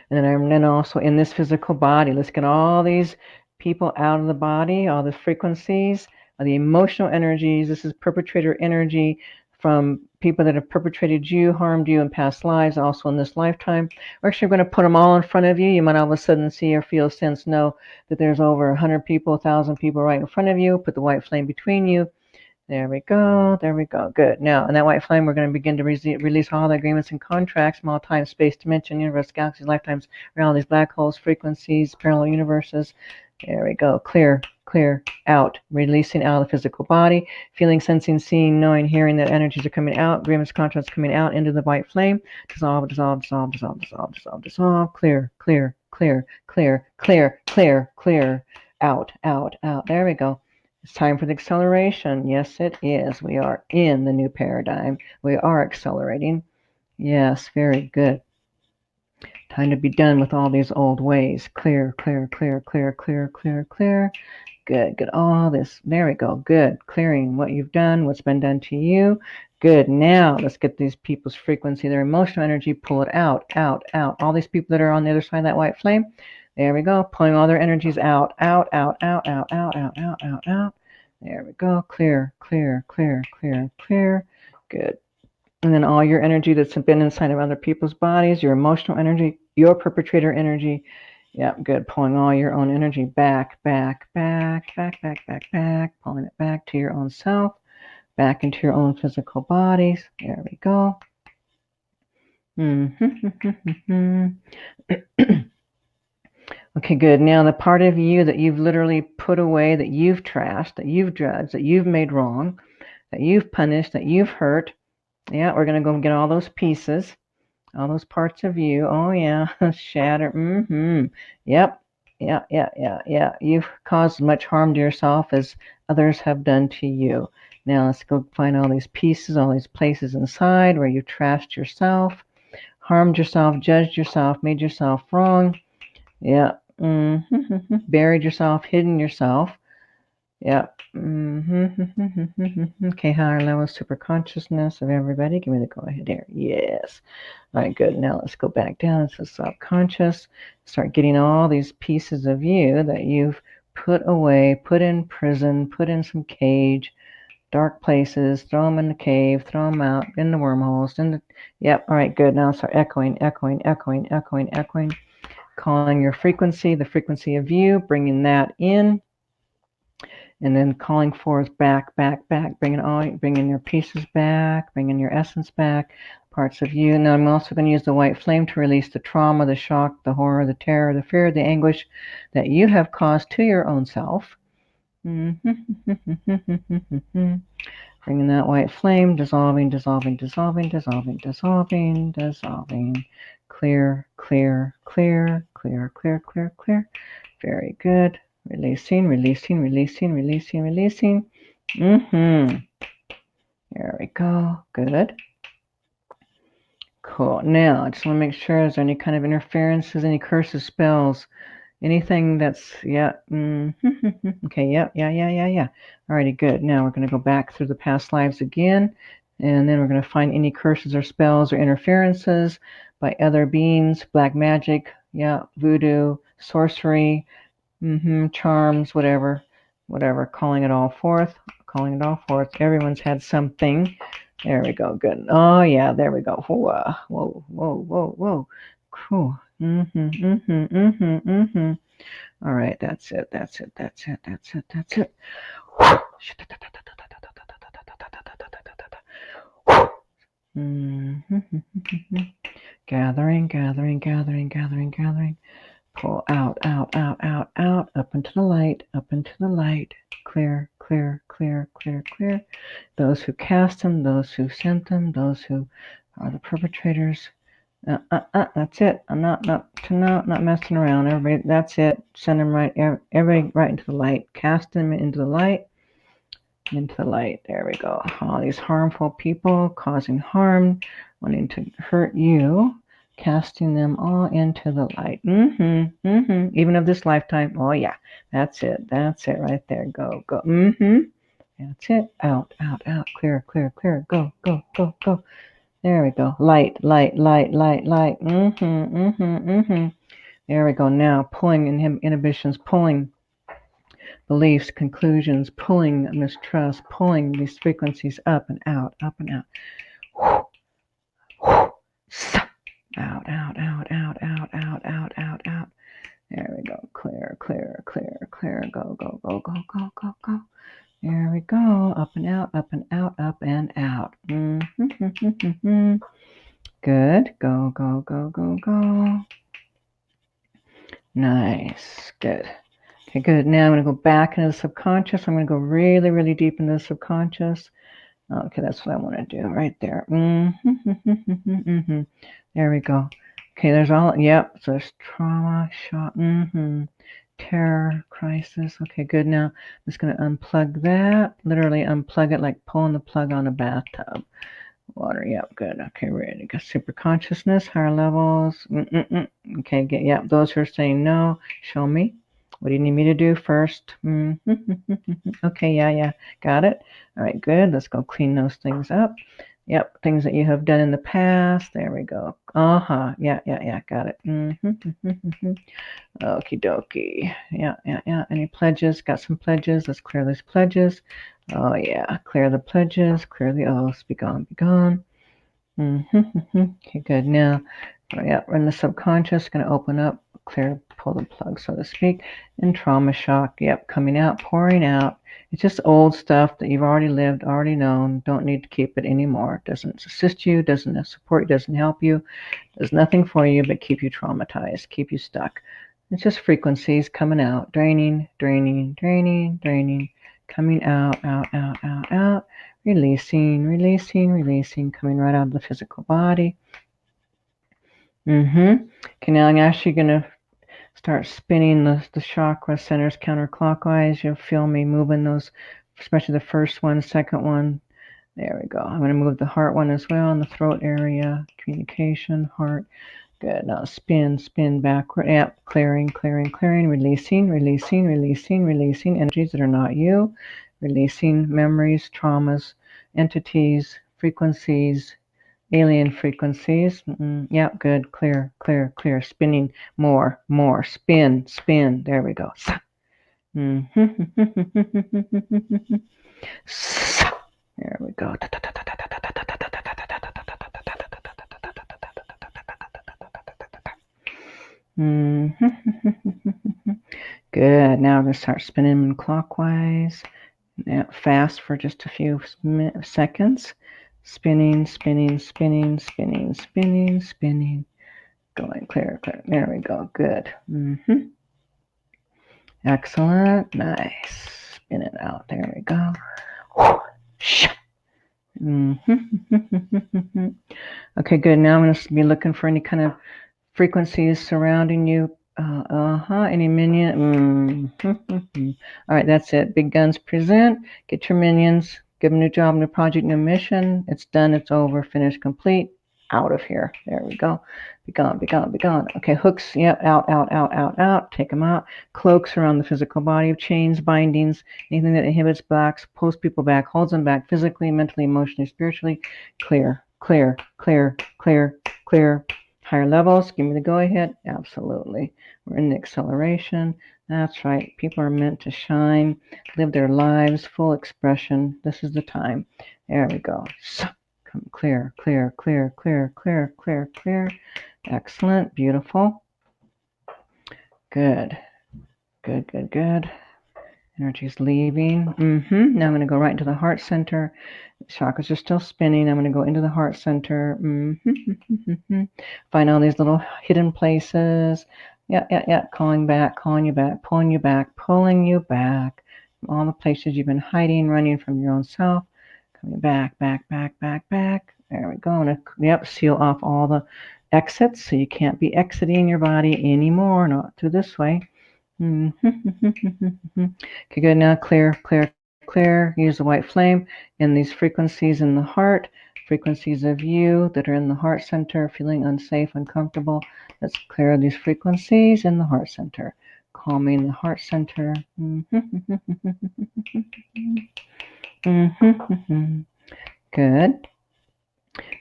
And then also in this physical body, let's get all these people out of the body, all the frequencies, the emotional energies. This is perpetrator energy from people that have perpetrated you, harmed you in past lives, also in this lifetime. We're actually going to put them all in front of you. You might all of a sudden see or feel, sense, know that there's over 100 people, 1,000 people right in front of you. Put the white flame between you. There we go. Good. Now, in that white flame, we're going to begin to release all the agreements and contracts from all time, space, dimension, universe, galaxies, lifetimes, realities, black holes, frequencies, parallel universes. There we go. Clear out. Releasing out of the physical body. Feeling, sensing, seeing, knowing, hearing that energies are coming out. Agreements, contracts coming out into the white flame. Dissolve. Clear. Out. There we go. It's time for the acceleration. Yes, it is. We are in the new paradigm. We are accelerating. Yes, very good. Time to be done with all these old ways. Clear. Good. All this. There we go. Good. Clearing what you've done, what's been done to you. Good. Now let's get these people's frequency, their emotional energy, pull it out. All these people that are on the other side of that white flame. There we go. Pulling all their energies out. There we go. Clear. Good. And then all your energy that's been inside of other people's bodies, your emotional energy, your perpetrator energy. Yep, good. Pulling all your own energy back. Pulling it back to your own self. back into your own physical bodies. There we go. Okay, good. Now the part of you that you've literally put away, that you've trashed, that you've judged, that you've made wrong, that you've punished, that you've hurt. Yeah, we're going to go get all those pieces, all those parts of you. Oh, yeah, shatter. Yep. Yeah. You've caused as much harm to yourself as others have done to you. Now let's go find all these pieces, all these places inside where you trashed yourself, harmed yourself, judged yourself, made yourself wrong. Yeah. Buried yourself, hidden yourself. Yep. Okay, higher level super consciousness of everybody. Give me the go ahead here. Yes. All right, good. Now let's go back down to subconscious. Start getting all these pieces of you that you've put away, put in prison, put in some cage, dark places, throw them in the cave, throw them out in the wormholes. Yep. All right, good. Now start echoing. Calling your frequency, the frequency of you, bringing that in, and then calling forth back, bringing your pieces back, bringing your essence back, parts of you. Now I'm also going to use the white flame to release the trauma, the shock, the horror, the terror, the fear, the anguish that you have caused to your own self. Bringing that white flame, dissolving. Clear. Very good. Releasing. There we go. Good. Cool. Now, I just want to make sure, is there any kind of interferences, any curses, spells, anything that's, yeah. Okay, yeah. Alrighty, good. Now we're going to go back through the past lives again, and then we're going to find any curses or spells or interferences by other beings, black magic, yeah, voodoo, sorcery, charms, whatever, calling it all forth. Everyone's had something. There we go. Good. Oh yeah, there we go. Whoa. Cool. All right, that's it. Gathering. Pull out, up into the light. Clear. Those who cast them, those who sent them, those who are the perpetrators. That's it. I'm not messing around. Everybody, that's it. Send them everybody right into the light. Cast them into the light. There we go. All these harmful people causing harm, wanting to hurt you, casting them all into the light. Even of this lifetime. Oh yeah, that's it right there. Go. That's it. Out. Clear. Go. There we go. Light. There we go. Now pulling inhibitions, pulling beliefs, conclusions, pulling mistrust, pulling these frequencies up and out. Out. There we go. Clear. Go. There we go. Up and out. Good. Go. Nice. Good. Okay, good. Now I'm going to go back into the subconscious. I'm going to go really, really deep into the subconscious. Okay, that's what I want to do right there. There we go. Okay, there's all, yep. So there's trauma, shock, terror, crisis. Okay, good. Now I'm just going to unplug that. Literally unplug it like pulling the plug on a bathtub. Water, yep, good. Okay, ready. Got super consciousness, higher levels. Okay, yep. Those who are saying no, show me. What do you need me to do first? Okay, yeah. Got it. All right, good. Let's go clean those things up. Yep, things that you have done in the past. There we go. Yeah. Got it. Okie dokie. Yeah. Any pledges? Got some pledges. Let's clear these pledges. Oh, yeah. Clear the pledges. Clear the oaths. Be gone. Okay, good. Now, yeah, we're in the subconscious. Going to open up clear, pull the plug, so to speak. And trauma shock, yep, coming out, pouring out. It's just old stuff that you've already lived, already known. Don't need to keep it anymore. It doesn't assist you, doesn't support you, doesn't help you. Does nothing for you but keep you traumatized, keep you stuck. It's just frequencies coming out, draining, draining, draining, draining, coming out, out, out, out, out, releasing, releasing, releasing, coming right out of the physical body. Okay, now I'm actually going to start spinning the chakra centers counterclockwise. You'll feel me moving those, especially the first one, second one. There we go. I'm going to move the heart one as well in the throat area, communication, heart. Good. Now spin, spin backward. Yep. Clearing, clearing, clearing, releasing, releasing, releasing, releasing energies that are not you. Releasing memories, traumas, entities, frequencies, alien frequencies. Yep. Good. Clear, clear, clear. Spinning more, more. Spin, spin. There we go. There we go. Good. Now we're going to start spinning them clockwise. Now fast for just a few seconds. Spinning, spinning, spinning, spinning, spinning, spinning. Going clear, clear. There we go. Good. Excellent. Nice. Spin it out. There we go. Okay, good. Now I'm going to be looking for any kind of frequencies surrounding you. Any minion? All right, that's it. Big guns present. Get your minions. Give them a new job, new project, new mission. It's done. It's over. Finished. Complete. Out of here. There we go. Be gone, be gone, be gone. Okay, hooks. Yep, out, out, out, out, out. Take them out. Cloaks around the physical body, chains, bindings, anything that inhibits, blocks, pulls people back, holds them back physically, mentally, emotionally, spiritually. Clear, clear, clear, clear, clear. Higher levels, give me the go-ahead. Absolutely. We're in the acceleration. That's right. People are meant to shine, live their lives, full expression. This is the time. There we go. Come clear, clear, clear, clear, clear, clear, clear. Excellent. Beautiful. Good. Good, good, good. Energy's leaving. Now I'm going to go right into the heart center. Chakras are still spinning. I'm going to go into the heart center. Find all these little hidden places. Yeah. Calling back, calling you back, pulling you back, pulling you back. All the places you've been hiding, running from your own self. Coming back, back, back, back, back. There we go. And seal off all the exits so you can't be exiting your body anymore. Not through this way. Okay, good. Now clear, clear, clear. Use the white flame in these frequencies in the heart, frequencies of you that are in the heart center, feeling unsafe, uncomfortable. Let's clear these frequencies in the heart center. Calming the heart center. Good.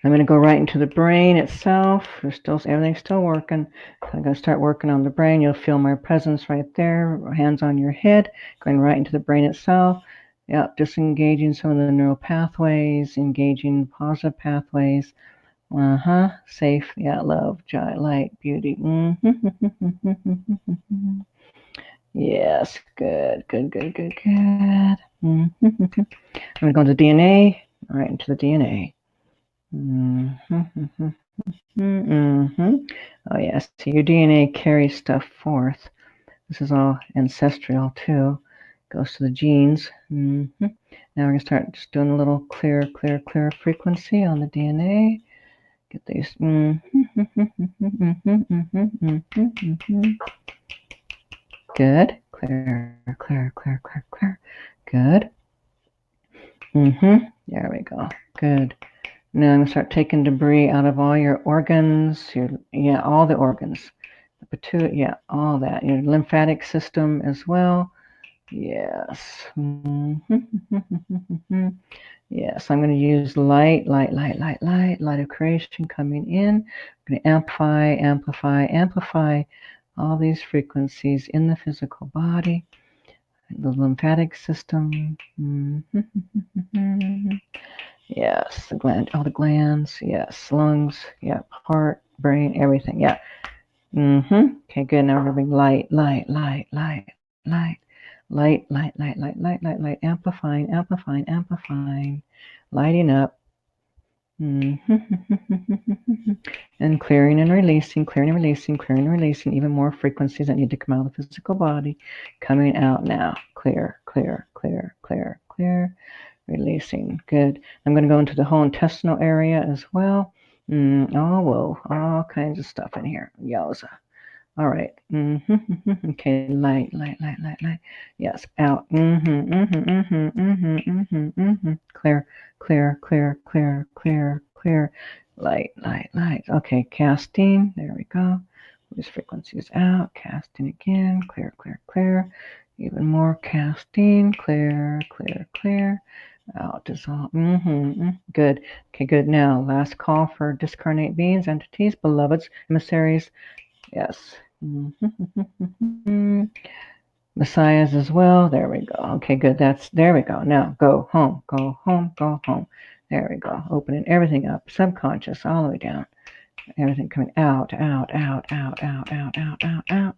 I'm going to go right into the brain itself. Everything's still working. I'm going to start working on the brain. You'll feel my presence right there. Hands on your head, going right into the brain itself. Yep, disengaging some of the neural pathways, engaging positive pathways. Safe. Yeah, love, joy, light, beauty. Yes, good, good, good, good, good. I'm going to go into DNA, right into the DNA. Oh yes, so your DNA carries stuff forth. This is all ancestral too. Goes to the genes. Now we're going to start just doing a little clear, clear, clear frequency on the DNA. Get these. Good. Clear, clear, clear, clear, clear. Good. There we go. Good. Now I'm going to start taking debris out of all your organs, all the organs. The pituitary, all that. Your lymphatic system as well. Yes. Yes, I'm going to use light of creation coming in. I'm going to amplify all these frequencies in the physical body, the lymphatic system. Yes, all the glands, yes, lungs, heart, brain, everything, Okay, good. Now we're going to bring light, light, light, light, light, light, light, light, light, light, light, light, amplifying, amplifying, amplifying, lighting up. And clearing and releasing, clearing and releasing, clearing and releasing, even more frequencies that need to come out of the physical body. Coming out now. Clear, clear, clear, clear, clear. Releasing. Good. I'm going to go into the whole intestinal area as well. Oh, whoa. All kinds of stuff in here. Yowza. All right. Okay. Light, light, light, light, light. Yes. Out. Clear, clear, clear, clear, clear, clear. Light, light, light. Okay. Casting. There we go. These frequencies out. Casting again. Clear, clear, clear. Even more casting. Clear, clear, clear. Out. Dissolve. Good. Okay. Good. Now, last call for discarnate beings, entities, beloveds, emissaries. Yes. Messiahs as well. There we go. Okay, good. There we go. Now go home, go home, go home. There we go. Opening everything up, subconscious, all the way down. Everything coming out, out, out, out, out, out, out, out, out.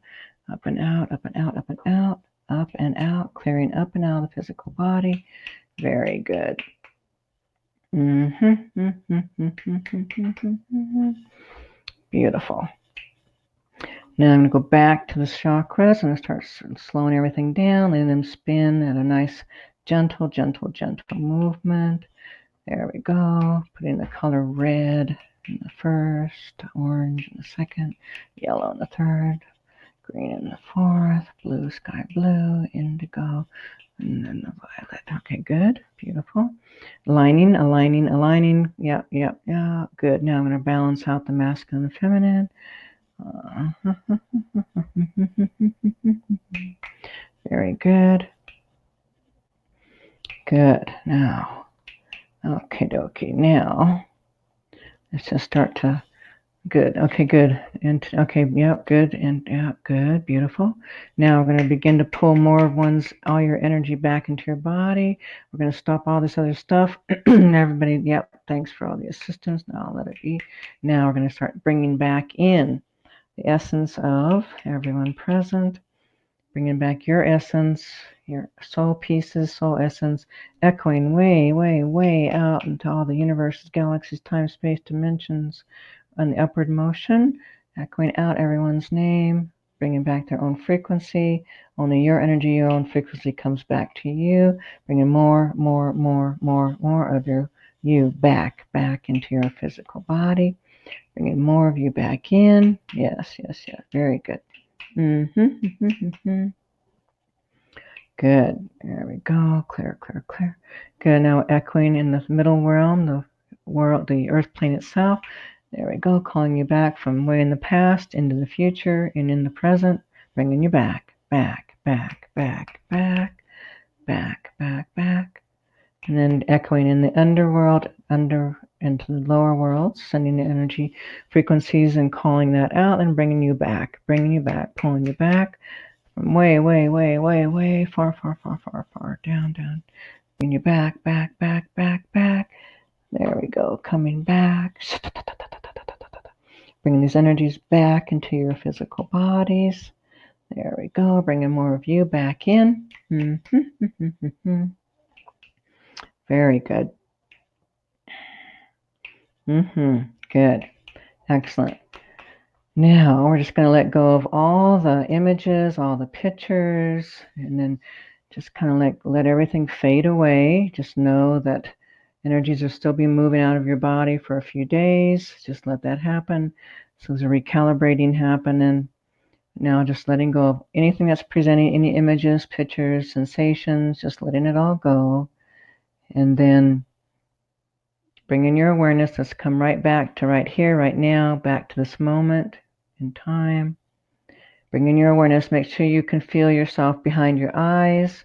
Up and out, up and out, up and out, up and out. Clearing up and out of the physical body. Very good. Beautiful. Now I'm going to go back to the chakras. I'm going to start slowing everything down, letting them spin at a nice, gentle, gentle, gentle movement. There we go. Putting the color red in the first, orange in the second, yellow in the third, green in the fourth, blue, sky blue, indigo, and then the violet. Okay, good. Beautiful. Aligning, aligning, aligning. Yep, yep, yeah. Good. Now I'm going to balance out the masculine and feminine. Very good. Good. Now, okay, dokie. Now, let's just start to. Good. Okay, good. And okay, yep, good. And yeah, good. Beautiful. Now we're going to begin to pull more of all your energy back into your body. We're going to stop all this other stuff. Everybody, yep, thanks for all the assistance. Now I'll let it be. Now we're going to start bringing back in the essence of everyone present, bringing back your essence, your soul pieces, soul essence, echoing way, way, way out into all the universes, galaxies, time, space, dimensions, on the upward motion, echoing out everyone's name, bringing back their own frequency. Only your energy, your own frequency comes back to you, bringing more, more, more, more, more of you back into your physical body. Bringing more of you back in. Yes, yes, yes. Very good. Good. There we go. Clear, clear, clear. Good. Now echoing in the middle realm, the world, the earth plane itself. There we go. Calling you back from way in the past into the future and in the present. Bringing you back, back, back, back, back, back, back, back. And then echoing in the underworld, into the lower worlds, sending the energy frequencies and calling that out and bringing you back, pulling you back from way, way, way, way, way, far, far, far, far, far, down, down. Bring you back, back, back, back, back. There we go, coming back. Bringing these energies back into your physical bodies. There we go, bringing more of you back in. Very good. Good. Excellent. Now we're just going to let go of all the images, all the pictures, and then just kind of let everything fade away. Just know that energies are still being moving out of your body for a few days. Just let that happen. So there's a recalibrating happening. Now just letting go of anything that's presenting any images, pictures, sensations, just letting it all go. And then bringing your awareness, let's come right back to right here, right now, back to this moment in time. Bringing your awareness, make sure you can feel yourself behind your eyes.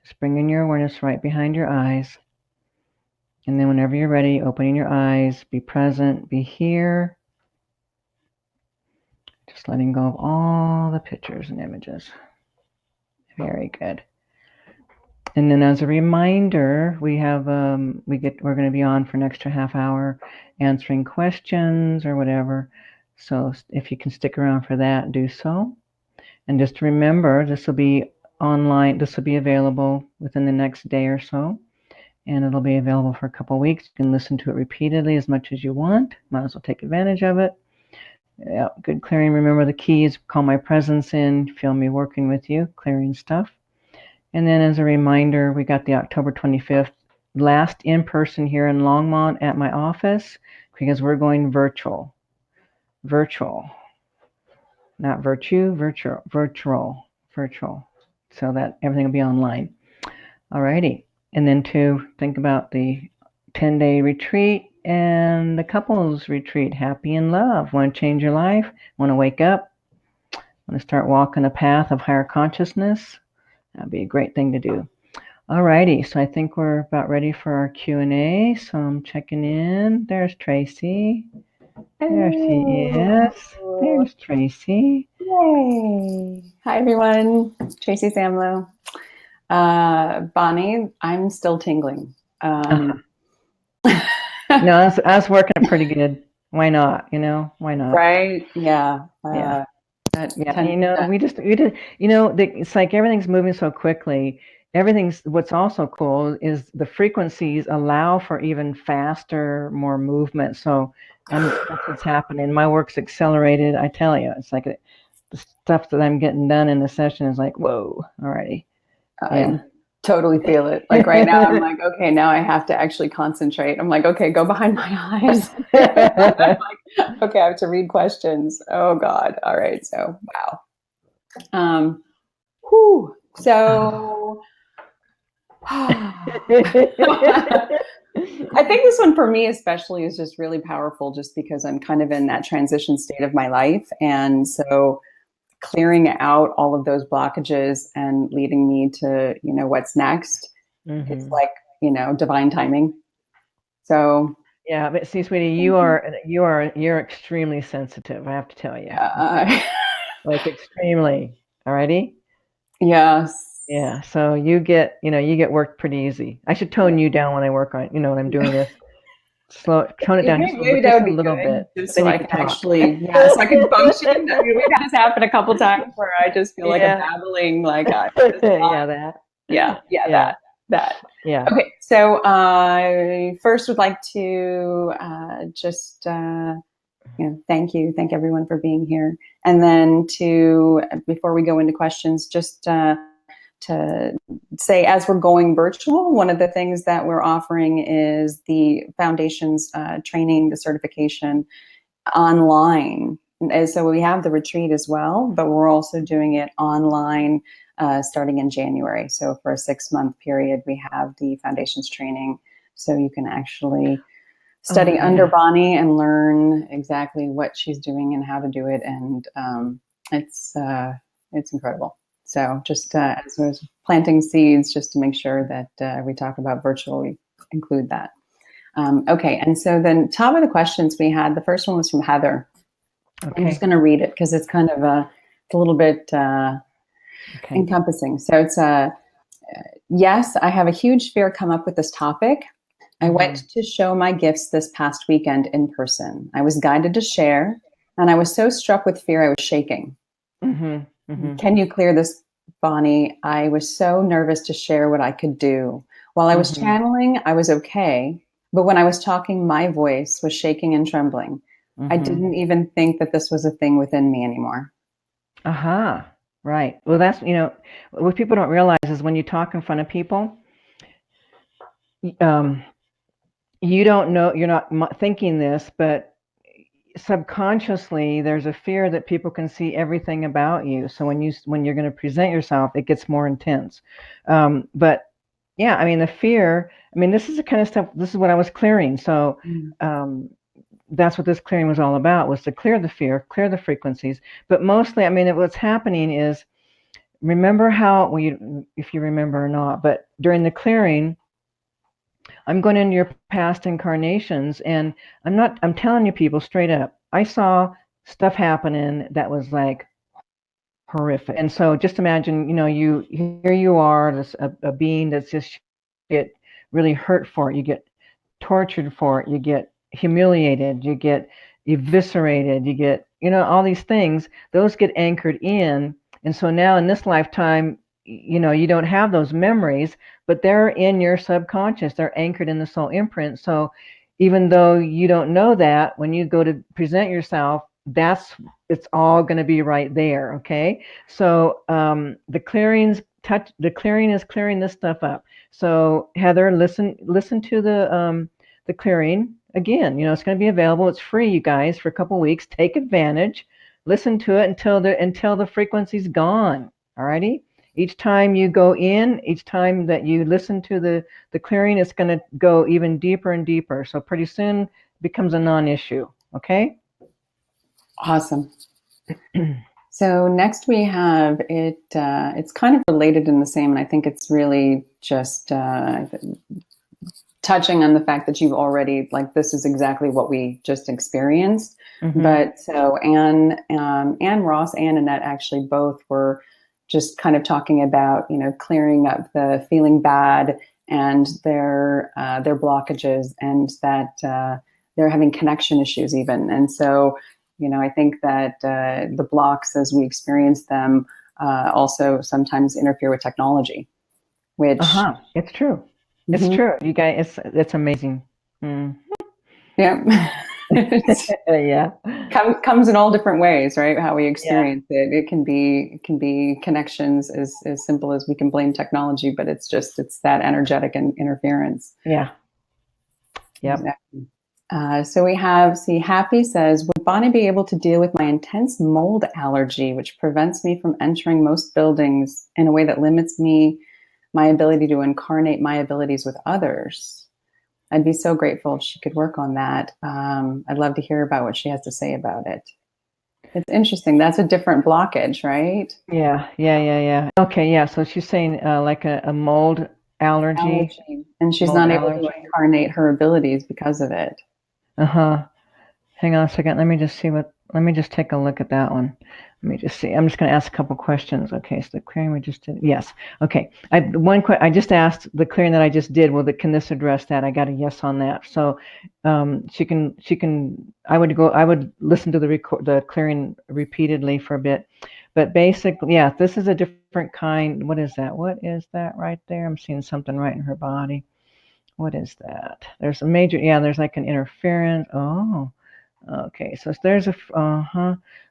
Just bringing your awareness right behind your eyes. And then whenever you're ready, opening your eyes, be present, be here. Just letting go of all the pictures and images. Very good. And then as a reminder, we have we're going to be on for an extra half hour answering questions or whatever. So if you can stick around for that, do so. And just remember, this will be online. This will be available within the next day or so. And it'll be available for a couple of weeks. You can listen to it repeatedly as much as you want. Might as well take advantage of it. Yeah, good clearing. Remember the keys. Call my presence in. Feel me working with you, clearing stuff. And then as a reminder, we got the October 25th last in person here in Longmont at my office because we're going virtual. Virtual. Not virtue, virtual. So that everything will be online. Alrighty. And then to think about the 10-day retreat and the couples retreat, happy in love. Want to change your life? Want to wake up? Want to start walking a path of higher consciousness? That'd be a great thing to do. Alrighty, so I think we're about ready for our Q&A. So I'm checking in. There's Tracy. There she is. There's Tracy. Yay. Hi, everyone. Tracy Samlo. Bonnie, I'm still tingling. No, I was working pretty good. Why not? Why not? Right? Yeah. Yeah. We did. It's like everything's moving so quickly. What's also cool is the frequencies allow for even faster, more movement. So, and that's what's happening. My work's accelerated. I tell you, it's like the stuff that I'm getting done in the session is like, whoa, alrighty. I totally feel it. Like right now, I'm like, okay, now I have to actually concentrate. I'm like, okay, go behind my eyes. I'm like, okay, I have to read questions. Oh God. All right. So, wow. So I think this one for me especially is just really powerful just because I'm kind of in that transition state of my life. And so clearing out all of those blockages and leading me to, what's next. Mm-hmm. It's like, divine timing. So yeah, but see, sweetie, you're extremely sensitive, I have to tell you. Like extremely. Alrighty? Yes. Yeah. So you get worked pretty easy. I should tone you down when I work on, when I'm doing this. Tone it down maybe that would be a little bit. Just so I can actually, so I can function. I mean, we've had this happen a couple times where I just feel like a babbling, like that. Yeah. Okay. So I first would like to just thank everyone for being here, and then before we go into questions, just to say, as we're going virtual, one of the things that we're offering is the foundation's training, the certification online. And so we have the retreat as well, but we're also doing it online starting in January. So for a 6-month period, we have the foundation's training. So you can actually study under Bonnie and learn exactly what she's doing and how to do it. And it's incredible. So just as we're planting seeds, just to make sure that we talk about virtual, we include that. Okay, and so then top of the questions we had, the first one was from Heather. Okay. I'm just going to read it because it's kind of it's a little bit encompassing. So it's yes, I have a huge fear come up with this topic. I went to show my gifts this past weekend in person. I was guided to share, and I was so struck with fear I was shaking. Can you clear this, Bonnie? I was so nervous to share what I could do. While I was channeling, I was okay. But when I was talking, my voice was shaking and trembling. I didn't even think that this was a thing within me anymore. Right. Well, that's, what people don't realize is when you talk in front of people, you don't know, you're not thinking this, but subconsciously there's a fear that people can see everything about you. So when you're going to present yourself, it gets more intense. But yeah, I mean, the fear, this is the kind of stuff, this is what I was clearing. So that's what this clearing was all about, was to clear the fear, clear the frequencies. But mostly, what's happening is, remember how, if you remember or not, but during the clearing, I'm going into your past incarnations, and I'm telling you people straight up, I saw stuff happening that was like horrific. And so just imagine, here you are, a being that's just get really hurt for it. You get tortured for it. You get humiliated. You get eviscerated. You get all these things, those get anchored in. And so now in this lifetime, you don't have those memories, but they're in your subconscious. They're anchored in the soul imprint. So even though you don't know that, when you go to present yourself, it's all going to be right there. Okay. So the clearing is clearing this stuff up. So Heather, listen to the clearing again. It's going to be available. It's free, you guys, for a couple of weeks. Take advantage. Listen to it until the frequency's gone. Alrighty. Each time you go in, each time that you listen to the clearing, it's going to go even deeper and deeper. So pretty soon it becomes a non-issue. Okay. Awesome. So next we have it. It's kind of related in the same, and I think it's really just touching on the fact that you've already, like, this is exactly what we just experienced. Mm-hmm. But so Anne Ross, Anne and Annette actually both were just kind of talking about, clearing up the feeling bad and their blockages, and that they're having connection issues even. And so, I think that the blocks as we experience them also sometimes interfere with technology, which it's true. It's true. You guys, it's amazing. Yeah. Yeah. Comes in all different ways, right? How we experience it. It can be connections as simple as we can blame technology, but it's that energetic and interference. Yeah. Yep. Exactly. So we have, Happy says, would Bonnie be able to deal with my intense mold allergy, which prevents me from entering most buildings in a way that limits my ability to incarnate my abilities with others? I'd be so grateful if she could work on that. I'd love to hear about what she has to say about it. It's interesting. That's a different blockage, right? Yeah. Okay, yeah. So she's saying like a mold allergy. And she's not able to incarnate her abilities because of it. Hang on a second. Let me just take a look at that one. Let me just see. I'm just going to ask a couple questions. Okay, so the clearing we just did. Yes. Okay. I just asked the clearing that I just did. Can this address that? I got a yes on that. So she can. I would listen to the clearing repeatedly for a bit. But basically, yeah, this is a different kind. What is that? What is that right there? I'm seeing something right in her body. What is that? There's a major. Yeah, there's like an interference. Oh. Okay, so there's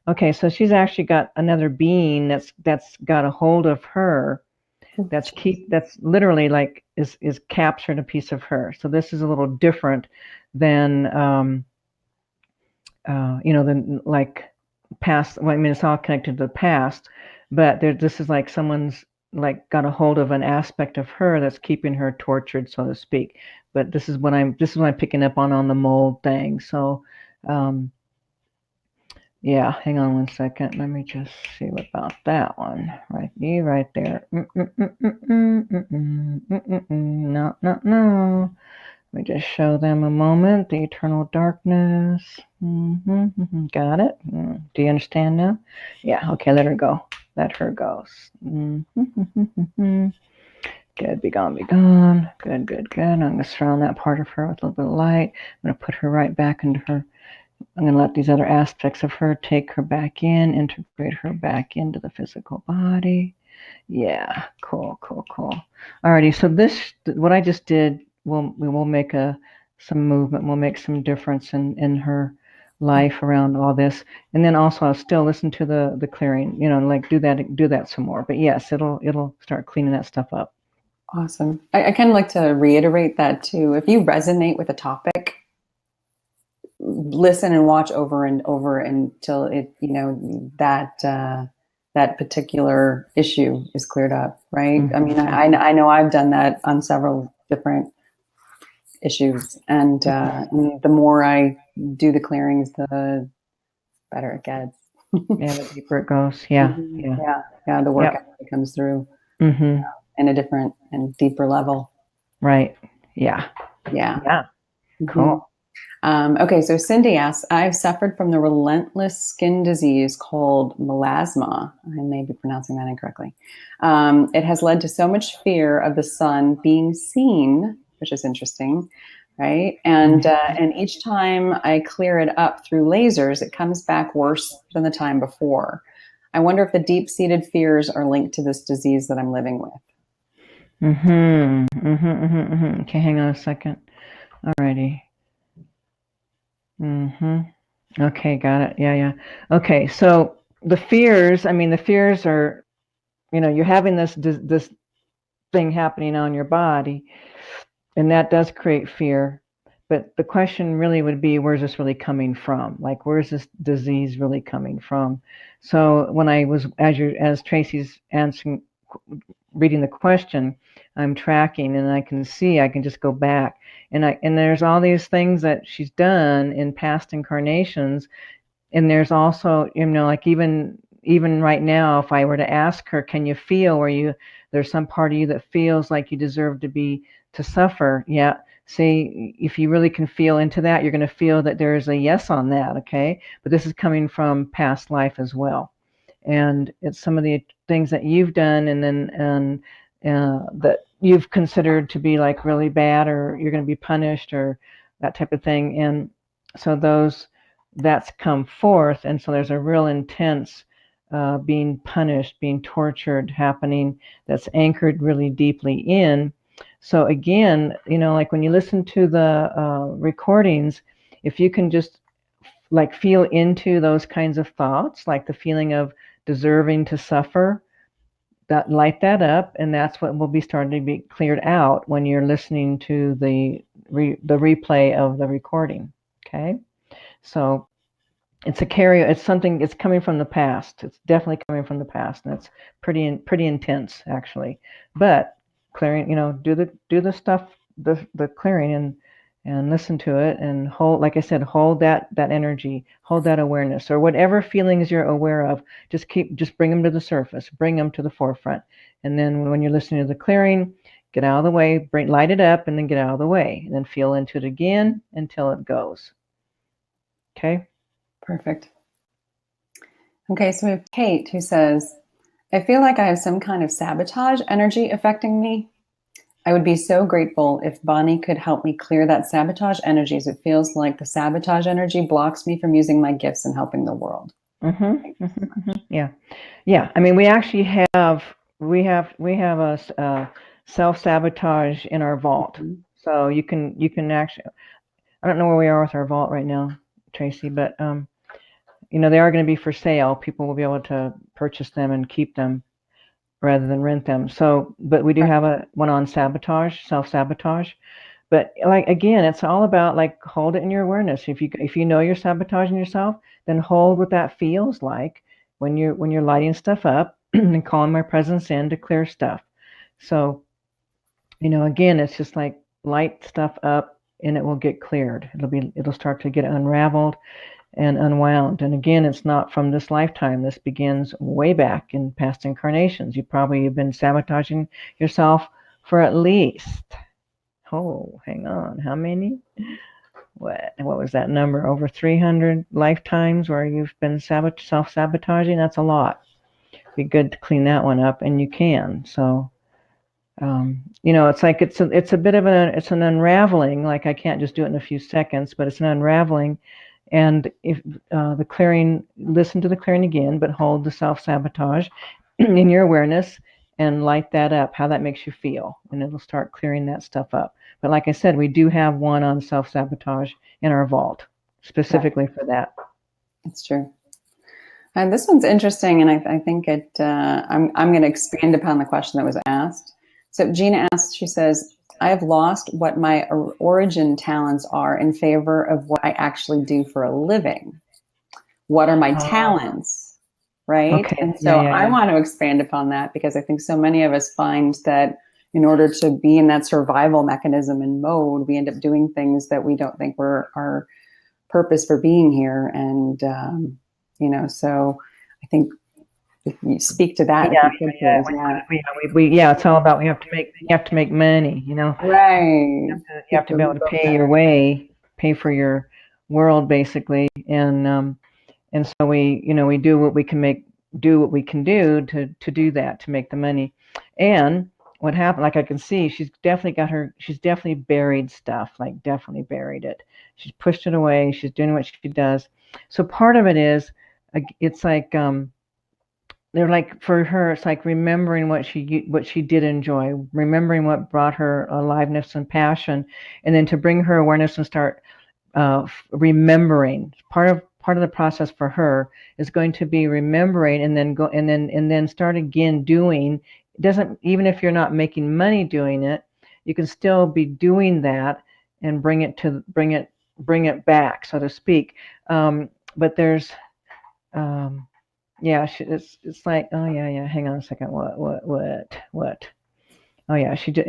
Okay, so she's actually got another being that's got a hold of her. That's literally like is captured a piece of her. So this is a little different than than like past. Well, I mean, it's all connected to the past, but this is like someone's like got a hold of an aspect of her that's keeping her tortured, so to speak. But this is what I'm picking up on the mold thing. So. Yeah, hang on one second. Let me just see about that one. Right there. No. Let me just show them a moment. The eternal darkness. Got it. Do you understand now? Yeah. Okay. Let her go. Let her go. Good. Be gone. Be gone. Good. I'm going to surround that part of her with a little bit of light. I'm going to put her right back into her. I'm going to let these other aspects of her take her back in, integrate her back into the physical body. Yeah, cool. Alrighty, so what I just did, we will make some movement. We'll make some difference in her life around all this, and then also I'll still listen to the clearing. Like do that some more. But yes, it'll start cleaning that stuff up. Awesome. I kind of like to reiterate that too. If you resonate with a topic, listen and watch over and over until it, that particular issue is cleared up, right? I mean, I know I've done that on several different issues, and the more I do the clearings, the better it gets. Yeah, the deeper it goes. Yeah. The work actually comes through in a different and deeper level. Right. Yeah. Cool. Okay, so Cindy asks, I've suffered from the relentless skin disease called melasma. I may be pronouncing that incorrectly. It has led to so much fear of the sun being seen, which is interesting, right? And each time I clear it up through lasers, it comes back worse than the time before. I wonder if the deep-seated fears are linked to this disease that I'm living with. Okay, hang on a second. Alrighty. Okay, got it. Yeah. Okay, so the fears, the fears are, you're having this thing happening on your body, and that does create fear. But the question really would be, where's this really coming from? Like, where's this disease really coming from? So when I was, as Tracy's answering, reading the question, I'm tracking, and I can just go back, and there's all these things that she's done in past incarnations, and there's also, like even right now, if I were to ask her, can you feel where there's some part of you that feels like you deserve to suffer? Yeah. See, if you really can feel into that, you're going to feel that there is a yes on that. Okay. But this is coming from past life as well. And it's some of the things that you've done, and then that you've considered to be like really bad, or you're going to be punished, or that type of thing. And so that's come forth, and so there's a real intense being punished, being tortured happening, that's anchored really deeply in. So again, like when you listen to the recordings, if you can just like feel into those kinds of thoughts, like the feeling of deserving to suffer, that light that up, and that's what will be starting to be cleared out when you're listening to the replay of the recording. Okay, so it's something, it's coming from the past. It's definitely coming from the past, and it's pretty intense actually. But clearing, do the stuff, the clearing, and listen to it, and hold, like I said, hold that energy, hold that awareness, or whatever feelings you're aware of. Just bring them to the surface, bring them to the forefront, and then when you're listening to the clearing, get out of the way, light it up, and then get out of the way, and then feel into it again until it goes. Okay. Perfect. Okay, so we have Kate who says, I feel like I have some kind of sabotage energy affecting me. I would be so grateful if Bonnie could help me clear that sabotage energy, as it feels like the sabotage energy blocks me from using my gifts and helping the world. Yeah. We actually have a self-sabotage in our vault. So you can actually, I don't know where we are with our vault right now, Tracy, but they are going to be for sale. People will be able to purchase them and keep them rather than rent them. So, but we do have one on sabotage, self-sabotage. But like, again, it's all about like, hold it in your awareness. If you know you're sabotaging yourself, then hold what that feels like when you're lighting stuff up and calling my presence in to clear stuff. So, again, it's just like light stuff up and it will get cleared. It'll start to get unraveled and unwound. And again, it's not from this lifetime. This begins way back in past incarnations. You probably have been sabotaging yourself for at least, hang on, how many? What was that number? Over 300 lifetimes where you've been self-sabotaging? That's a lot. It'd be good to clean that one up, and you can. So, it's like it's a bit of it's an unraveling. Like, I can't just do it in a few seconds, but it's an unraveling. And if the clearing, listen to the clearing again, but hold the self-sabotage in your awareness and light that up, how that makes you feel, and it'll start clearing that stuff up. But like I said, we do have one on self-sabotage in our vault specifically for that. It's true. And this one's interesting, and I think I'm going to expand upon the question that was asked. So Gina asks, she says, I have lost what my origin talents are in favor of what I actually do for a living. What are my talents? Right? Okay. And so I want to expand upon that, because I think so many of us find that in order to be in that survival mechanism and mode, we end up doing things that we don't think were our purpose for being here. And, so I think if you speak to that, it's all about, you have to make money, right? You have to be able to pay your way, pay for your world, basically, and so we do what we can do to do that, to make the money, and what happened, like I can see, she's definitely buried stuff, like definitely buried it. She's pushed it away. She's doing what she does. So part of it is, it's like, they're like, for her, it's like remembering what she did enjoy, remembering what brought her aliveness and passion, and then to bring her awareness and start remembering. Part of the process for her is going to be remembering, and then go and then start again doing. It doesn't, even if you're not making money doing it, you can still be doing that and bring it back, so to speak. But there's, yeah, it's like, oh yeah, hang on a second, what? Oh yeah, she did.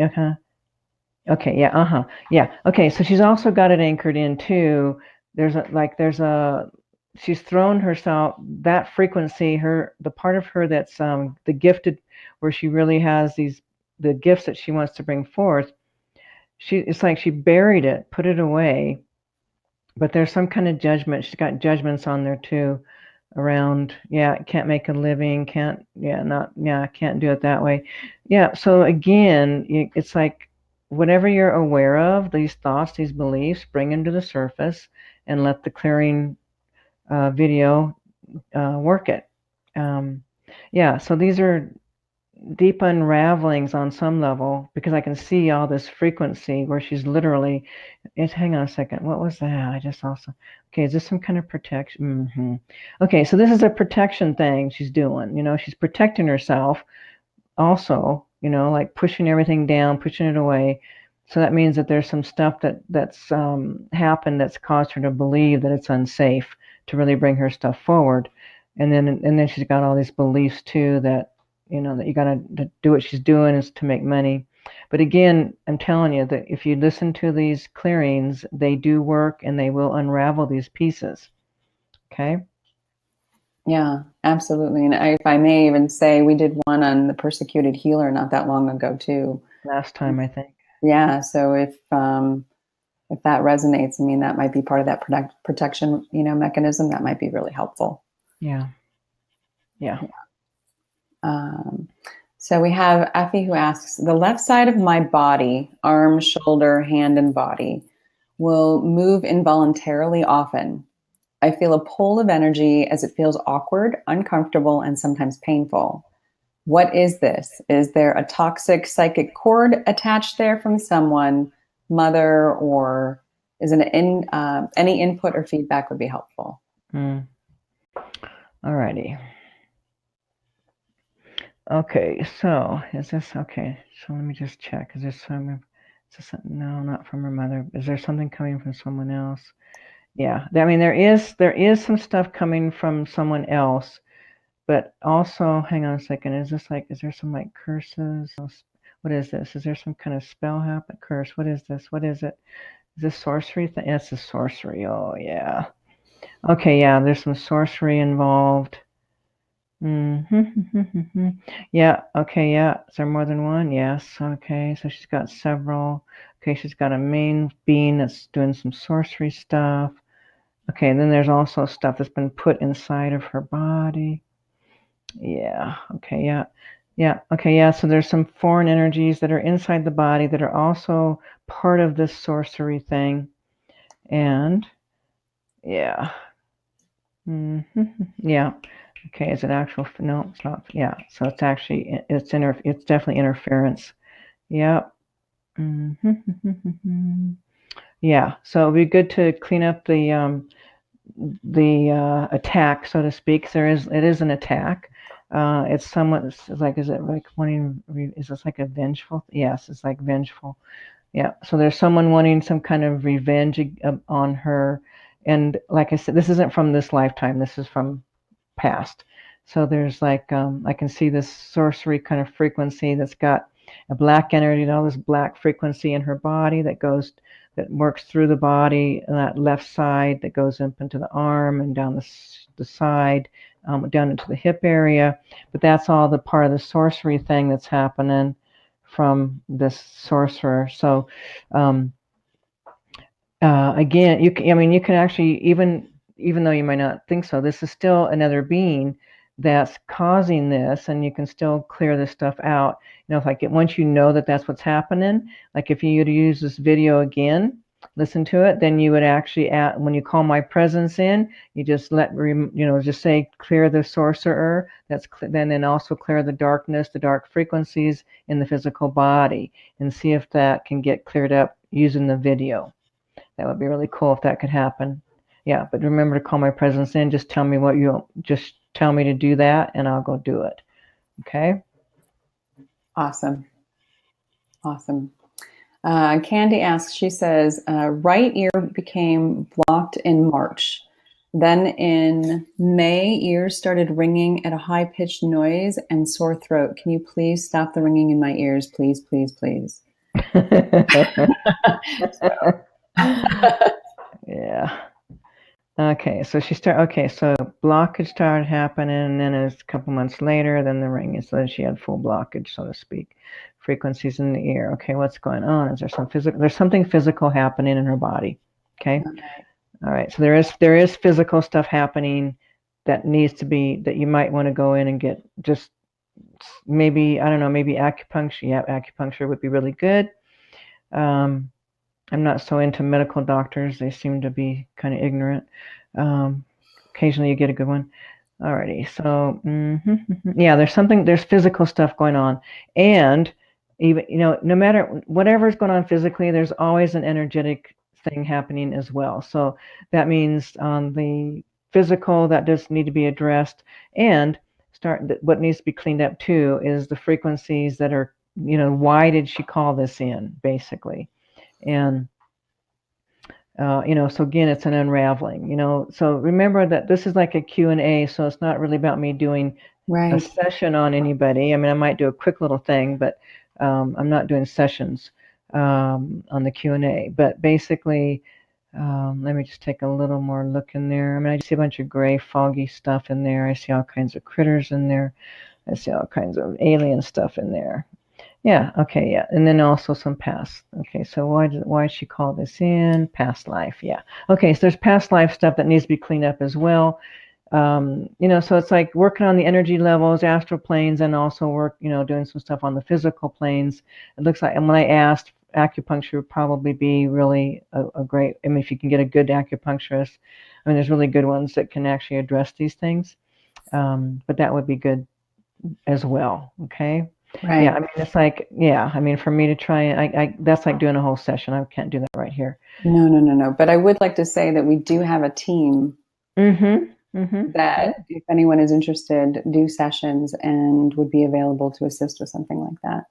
Okay, yeah, yeah. Okay, so she's also got it anchored in too. There's a she's thrown herself, that frequency, the part of her that's the gifted, where she really has the gifts that she wants to bring forth. It's like she buried it, put it away, but there's some kind of judgment. She's got judgments on there too, around, yeah, can't make a living, can't, yeah, not, yeah, can't do it that way. Yeah, so again, it's like, whatever you're aware of, these thoughts, these beliefs, bring them to the surface and let the clearing video work it. Yeah, so these are deep unravelings on some level, because I can see all this frequency where she's literally, hang on a second, what was that? I just also, okay, is this some kind of protection? Okay, so this is a protection thing she's doing. She's protecting herself also, like pushing everything down, pushing it away. So that means that there's some stuff that's happened that's caused her to believe that it's unsafe to really bring her stuff forward. And then she's got all these beliefs too, that that you got to do what she's doing is to make money. But again, I'm telling you that if you listen to these clearings, they do work, and they will unravel these pieces. Okay. Yeah, absolutely. And if I may even say, we did one on the persecuted healer not that long ago too. Last time, I think. Yeah. So if that resonates, I mean, that might be part of that protection, mechanism. That might be really helpful. Yeah. Yeah. So we have Effie who asks, the left side of my body, arm, shoulder, hand, and body, will move involuntarily often. I feel a pull of energy as it feels awkward, uncomfortable, and sometimes painful. What is this? Is there a toxic psychic cord attached there from someone, mother, or is it any input or feedback would be helpful? All righty. Okay, so is this okay? So let me just check. Is this no, not from her mother. Is there something coming from someone else? Yeah, I mean, there is some stuff coming from someone else, but also, hang on a second. Is there some like curses? What is this? Is there some kind of spell happen? Curse? What is this? What is it? Is this sorcery thing? It's a sorcery. Oh yeah. Okay, yeah. There's some sorcery involved. Yeah, okay, yeah. Is there more than one? Yes, okay. So she's got several. Okay, she's got a main being that's doing some sorcery stuff. Okay, and then there's also stuff that's been put inside of her body. Yeah, okay, yeah. Yeah, okay, yeah. So there's some foreign energies that are inside the body that are also part of this sorcery thing. And yeah. Yeah. Okay, is it actual? No, it's not. Yeah, so it's actually, it's definitely interference. Yep. Yeah, so it'd be good to clean up the attack, so to speak. It is an attack. It's somewhat, it's like, is it like wanting? Is this like a vengeful? Yes, it's like vengeful. Yeah. So there's someone wanting some kind of revenge on her, and like I said, this isn't from this lifetime. This is from past. So there's like, I can see this sorcery kind of frequency that's got a black energy, all this black frequency in her body that works through the body, and that left side that goes up into the arm and down the side, down into the hip area. But that's all the part of the sorcery thing that's happening from this sorcerer. So again, you can actually, even though you might not think so, this is still another being that's causing this, and you can still clear this stuff out. If once you know that that's what's happening, like if you were to use this video again, listen to it, then you would actually when you call my presence in, you just just say clear the sorcerer. Then also clear the darkness, the dark frequencies in the physical body, and see if that can get cleared up using the video. That would be really cool if that could happen. Yeah, but remember to call my presence in. Just tell me just tell me to do that, and I'll go do it. Okay? Awesome. Awesome. Candy asks, she says, right ear became blocked in March. Then in May, ears started ringing at a high-pitched noise and sore throat. Can you please stop the ringing in my ears? Please, please, please. Yeah. Okay, so so blockage started happening, and then a couple months later, then the ringing. So she had full blockage, so to speak. Frequencies in the ear. Okay, what's going on? Is there there's something physical happening in her body. Okay. All right. So there is physical stuff happening that needs to be, that you might want to go in and get just maybe, I don't know, maybe acupuncture. Yeah, acupuncture would be really good. I'm not so into medical doctors. They seem to be kind of ignorant. Occasionally you get a good one. Alrighty. So, yeah, there's physical stuff going on. And even, no matter whatever's going on physically, there's always an energetic thing happening as well. So that means on the physical, that does need to be addressed. And what needs to be cleaned up too is the frequencies that are, why did she call this in, basically? And so again, it's an unraveling, so remember that this is like a Q&A, so it's not really about me doing a session on anybody. I mean, I might do a quick little thing, but I'm not doing sessions on the Q&A. But basically, let me just take a little more look in there. I mean, I just see a bunch of gray, foggy stuff in there. I see all kinds of critters in there. I see all kinds of alien stuff in there. Yeah, okay, yeah. And then also some past. Okay, so why did she call this in? Past life, yeah. Okay, so there's past life stuff that needs to be cleaned up as well. So it's like working on the energy levels, astral planes, and also doing some stuff on the physical planes. It looks like, and when I asked, acupuncture would probably be really a great, I mean, if you can get a good acupuncturist, I mean, there's really good ones that can actually address these things. But that would be good as well, okay? Right. Yeah, I mean, it's like, yeah, I mean, for me to try and that's like doing a whole session. I can't do that right here. No. But I would like to say that we do have a team that, if anyone is interested, do sessions and would be available to assist with something like that.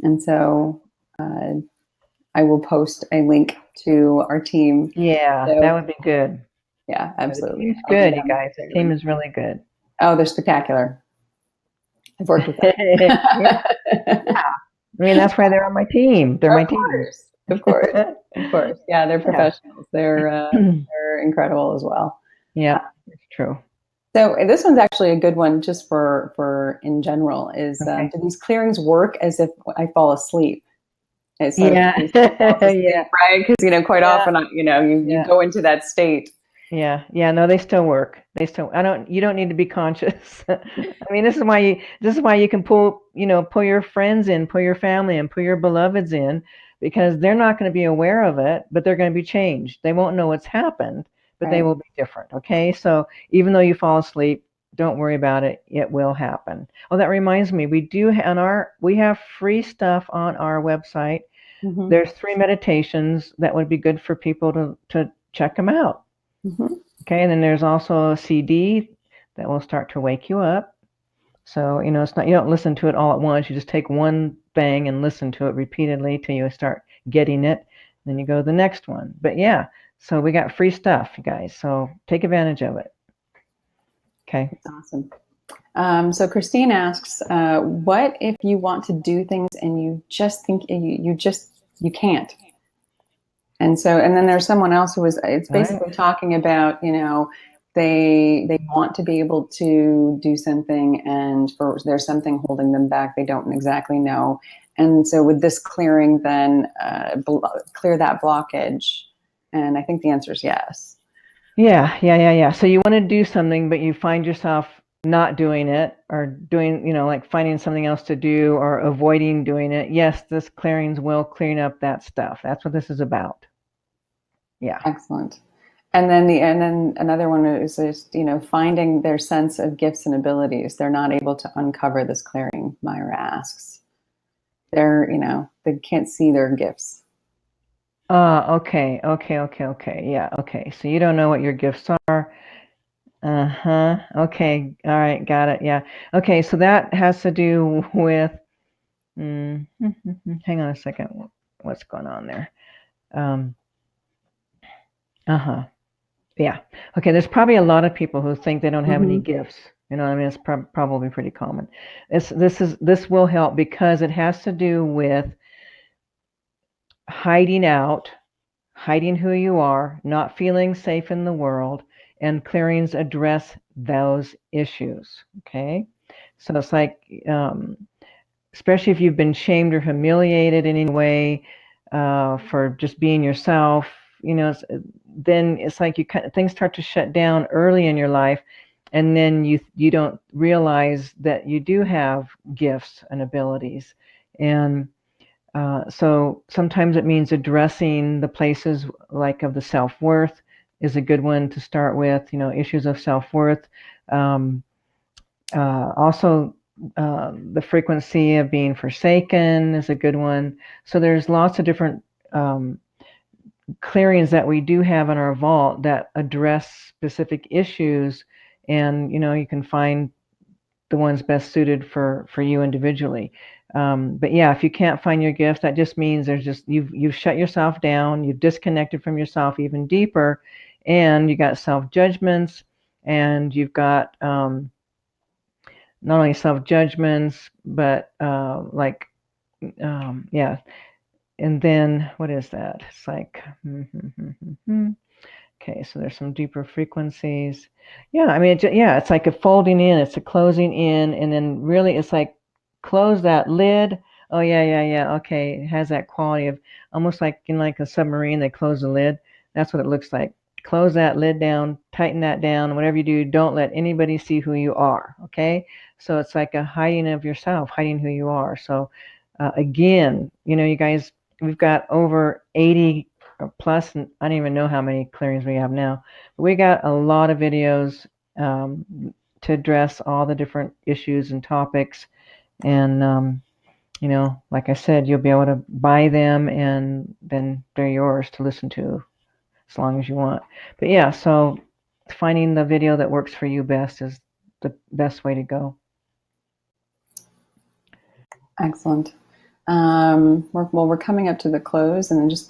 And so I will post a link to our team. Yeah, so, that would be good. Yeah, absolutely. It's good, you guys. The team is really good. Oh, they're spectacular. I've worked with them. Yeah. I mean, that's why they're on my team. They're my team. Of course. Yeah, they're professionals. Yeah. They're incredible as well. Yeah, it's true. So this one's actually a good one, just for in general. Is do these clearings work as if I fall asleep? So yeah, yeah, right. Because quite often you go into that state. Yeah. No, they still work. You don't need to be conscious. I mean, this is why you can pull your friends in, pull your family in, pull your beloveds in, because they're not going to be aware of it, but they're going to be changed. They won't know what's happened, but they will be different. Okay. So even though you fall asleep, don't worry about it. It will happen. Oh, that reminds me, we have free stuff on our website. There's 3 meditations that would be good for people to check them out. Okay, and then there's also a CD that will start to wake you up. So it's not, you don't listen to it all at once. You just take one thing and listen to it repeatedly till you start getting it. Then you go to the next one. But yeah, so we got free stuff, you guys. So take advantage of it. Okay, that's awesome. So Christine asks, what if you want to do things and you just think you can't? And then there's someone else it's basically talking about, they want to be able to do something, and there's something holding them back. They don't exactly know. And so would this clearing then clear that blockage? And I think the answer is yes. Yeah. So you want to do something, but you find yourself not doing it, or doing, like finding something else to do or avoiding doing it, yes, this clearings will clean up that stuff. That's what this is about. Yeah. Excellent. And then another one is just, finding their sense of gifts and abilities. They're not able to uncover this clearing, Myra asks. They can't see their gifts. Okay. Yeah. Okay. So you don't know what your gifts are. Uh-huh. Okay. All right. Got it. Yeah. Okay. So that has to do with, hang on a second. What's going on there? Uh-huh. Yeah. Okay. There's probably a lot of people who think they don't have any gifts. You know what I mean? It's probably pretty common. This will help because it has to do with hiding out, hiding who you are, not feeling safe in the world, and clearings address those issues. Okay. So it's like, especially if you've been shamed or humiliated in any way for just being yourself, then it's like things start to shut down early in your life, and then you don't realize that you do have gifts and abilities, and so sometimes it means addressing the places like of the self-worth is a good one to start with. Issues of self-worth. Also, the frequency of being forsaken is a good one. So there's lots of different clearings that we do have in our vault that address specific issues, and you can find the ones best suited for you individually. But yeah, if you can't find your gift, that just means you've shut yourself down, you've disconnected from yourself even deeper, and you got self-judgments, and you've got not only self-judgments, but yeah. And then what is that? It's like, okay, so there's some deeper frequencies. Yeah, I mean, it's like a folding in, it's a closing in, and then really it's like close that lid. Oh yeah. Okay, it has that quality of almost like in like a submarine, they close the lid. That's what it looks like. Close that lid down, tighten that down. Whatever you do, don't let anybody see who you are. Okay, so it's like a hiding of yourself, hiding who you are. So again, you guys, we've got over 80 plus, and I don't even know how many clearings we have now. But we got a lot of videos to address all the different issues and topics. And, like I said, you'll be able to buy them, and then they're yours to listen to as long as you want. But yeah, so finding the video that works for you best is the best way to go. Excellent. We're coming up to the close, and then there's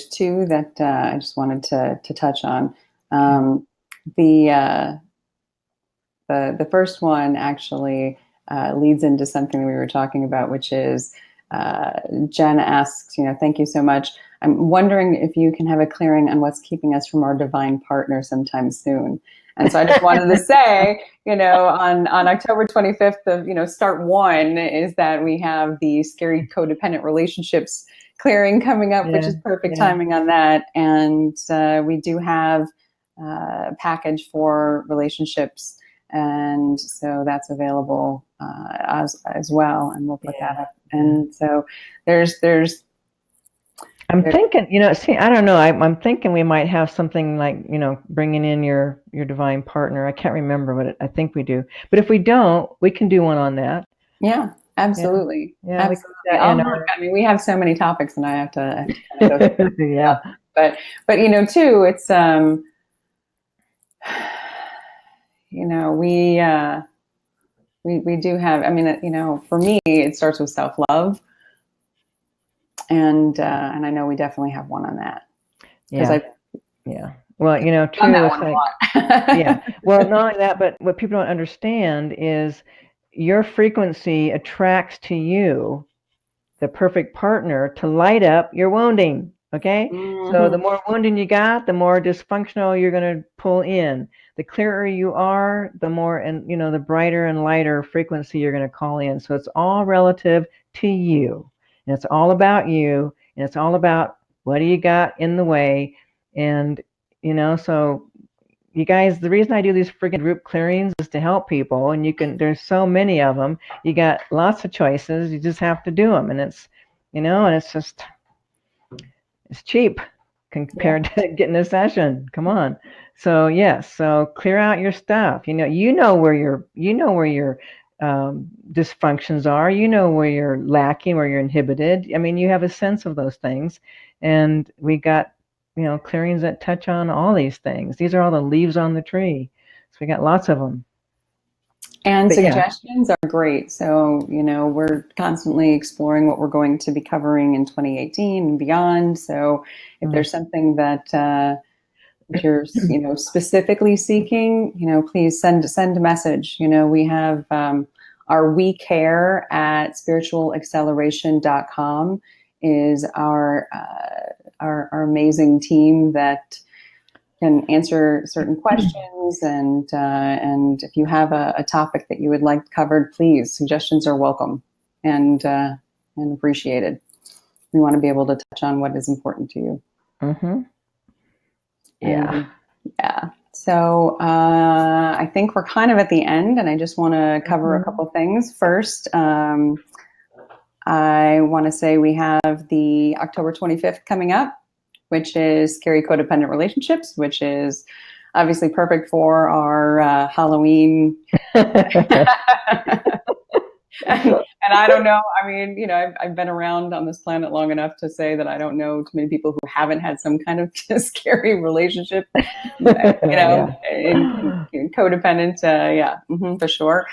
two that I just wanted to touch on. The first one actually leads into something we were talking about, which is Jen asks, thank you so much. I'm wondering if you can have a clearing on what's keeping us from our divine partner sometime soon. And so I just wanted to say, on October 25th of, start one is that we have the scary codependent relationships clearing coming up, which is perfect timing on that. And we do have a package for relationships. And so that's available as well. And we'll put that up. And so there's I'm thinking, see, I don't know. I'm thinking we might have something like, bringing in your divine partner. I can't remember, but I think we do. But if we don't, we can do one on that. Yeah, absolutely. Yeah. Absolutely. We have so many topics, and I have to kind of go through. Yeah. But too, it's we do have. For me, it starts with self-love. And I know we definitely have one on that. Yeah. Well, too, it's like, yeah. Well, not only that, but what people don't understand is your frequency attracts to you the perfect partner to light up your wounding. Okay. So the more wounding you got, the more dysfunctional you're going to pull in. The clearer you are, the more, and the brighter and lighter frequency you're going to call in. So it's all relative to you, and it's all about you, and it's all about what do you got in the way. And so you guys, the reason I do these friggin' group clearings is to help people, and there's so many of them. You got lots of choices. You just have to do them, and it's, and it's cheap compared to getting a session. Come on. So yes, so clear out your stuff. You know where your dysfunctions are. You know where you're lacking, where you're inhibited. I mean, you have a sense of those things, and we got clearings that touch on all these things. These are all the leaves on the tree. So we got lots of them. And But suggestions are great. So, we're constantly exploring what we're going to be covering in 2018 and beyond. So if there's something that you're, specifically seeking, please send a message. We have our WeCare at spiritualacceleration.com is our amazing team that can answer certain questions, and if you have a topic that you would like covered, please, suggestions are welcome and appreciated. We want to be able to touch on what is important to you. Mm-hmm. Yeah. Yeah. So I think we're kind of at the end, and I just want to cover a couple things. First, I want to say we have the October 25th coming up, which is Scary Codependent Relationships, which is obviously perfect for our Halloween. And I don't know, I mean, I've been around on this planet long enough to say that I don't know too many people who haven't had some kind of scary relationship, Yeah. in codependent, for sure.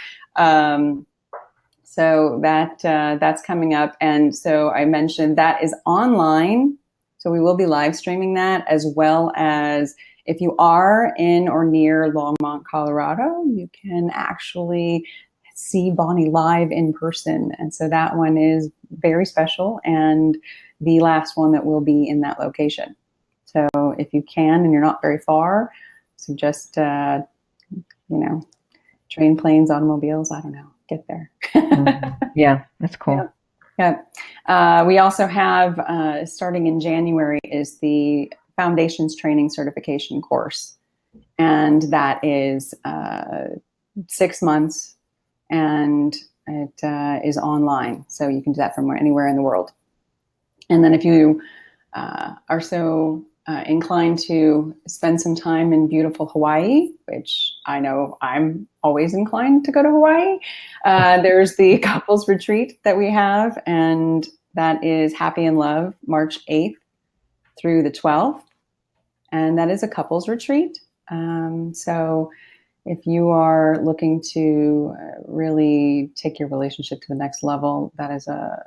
So that's coming up. And so I mentioned that is online. So we will be live streaming that, as well as if you are in or near Longmont, Colorado, you can actually see Bonnie live in person. And so that one is very special and the last one that will be in that location. So if you can and you're not very far, suggest, train, planes, automobiles, I don't know, get there. Yeah, that's cool. Yeah. We also have, starting in January, is the Foundations Training Certification course. And that is 6 months, and it is online. So you can do that from anywhere in the world. And then if you are so inclined to spend some time in beautiful Hawaii, which I know I'm always inclined to go to Hawaii, there's the couples retreat that we have, and that is Happy in Love, March 8th through the 12th. And that is a couples retreat. So if you are looking to really take your relationship to the next level, that is an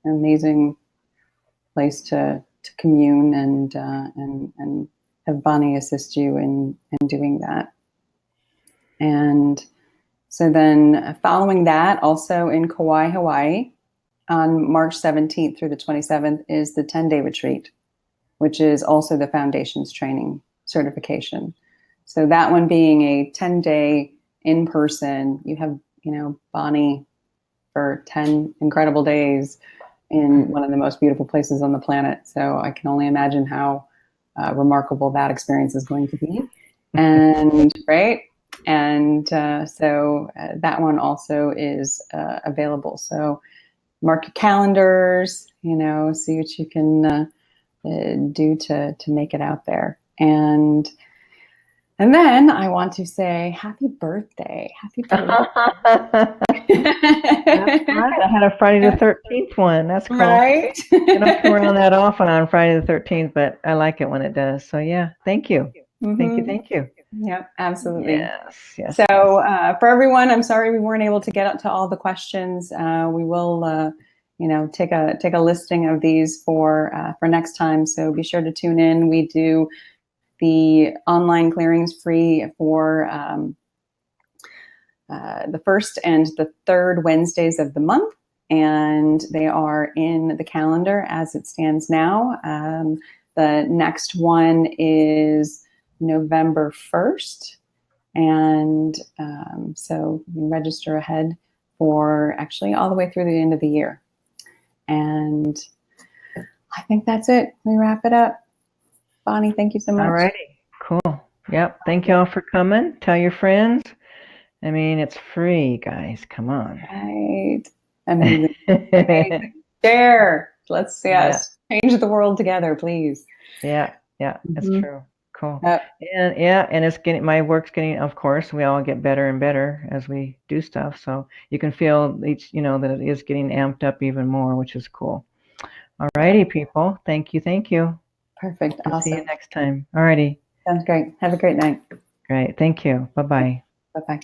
amazing place to commune and have Bonnie assist you in doing that. And so then following that, also in Kauai, Hawaii, on March 17th through the 27th is the 10-day retreat, which is also the Foundations Training Certification. So that one being a 10-day in-person, you have, Bonnie for 10 incredible days in one of the most beautiful places on the planet. So I can only imagine how remarkable that experience is going to be. And right. And so that one also is available. So mark your calendars, see what you can do to make it out there. And then I want to say happy birthday. Happy birthday. That's right. I had a Friday the 13th one. That's cool. Right? I don't come around that often on Friday the 13th, but I like it when it does. So yeah, thank you. Mm-hmm. Thank you. Yep, absolutely. Yes. So for everyone, I'm sorry we weren't able to get to all the questions. We will, take a listing of these for next time. So be sure to tune in. We do the online clearings free for the first and the third Wednesdays of the month, and they are in the calendar as it stands now. The next one is November 1st, and so you can register ahead for actually all the way through the end of the year. And I think that's it. We wrap it up. Bonnie, thank you so much. All righty. Cool. Yep. Thank you all for coming. Tell your friends. I mean, it's free, guys. Come on. Right. Amazing. Amazing. Share. Let's, yes, change the world together, please. Yeah. Yeah. It's true. Cool. Yep. And it's getting, my work's getting, of course, we all get better and better as we do stuff. So you can feel each, that it is getting amped up even more, which is cool. All righty, people. Thank you. Thank you. Perfect. We'll see you Awesome. next time. All righty. Sounds great. Have a great night. Great. Thank you. Bye-bye. Bye-bye.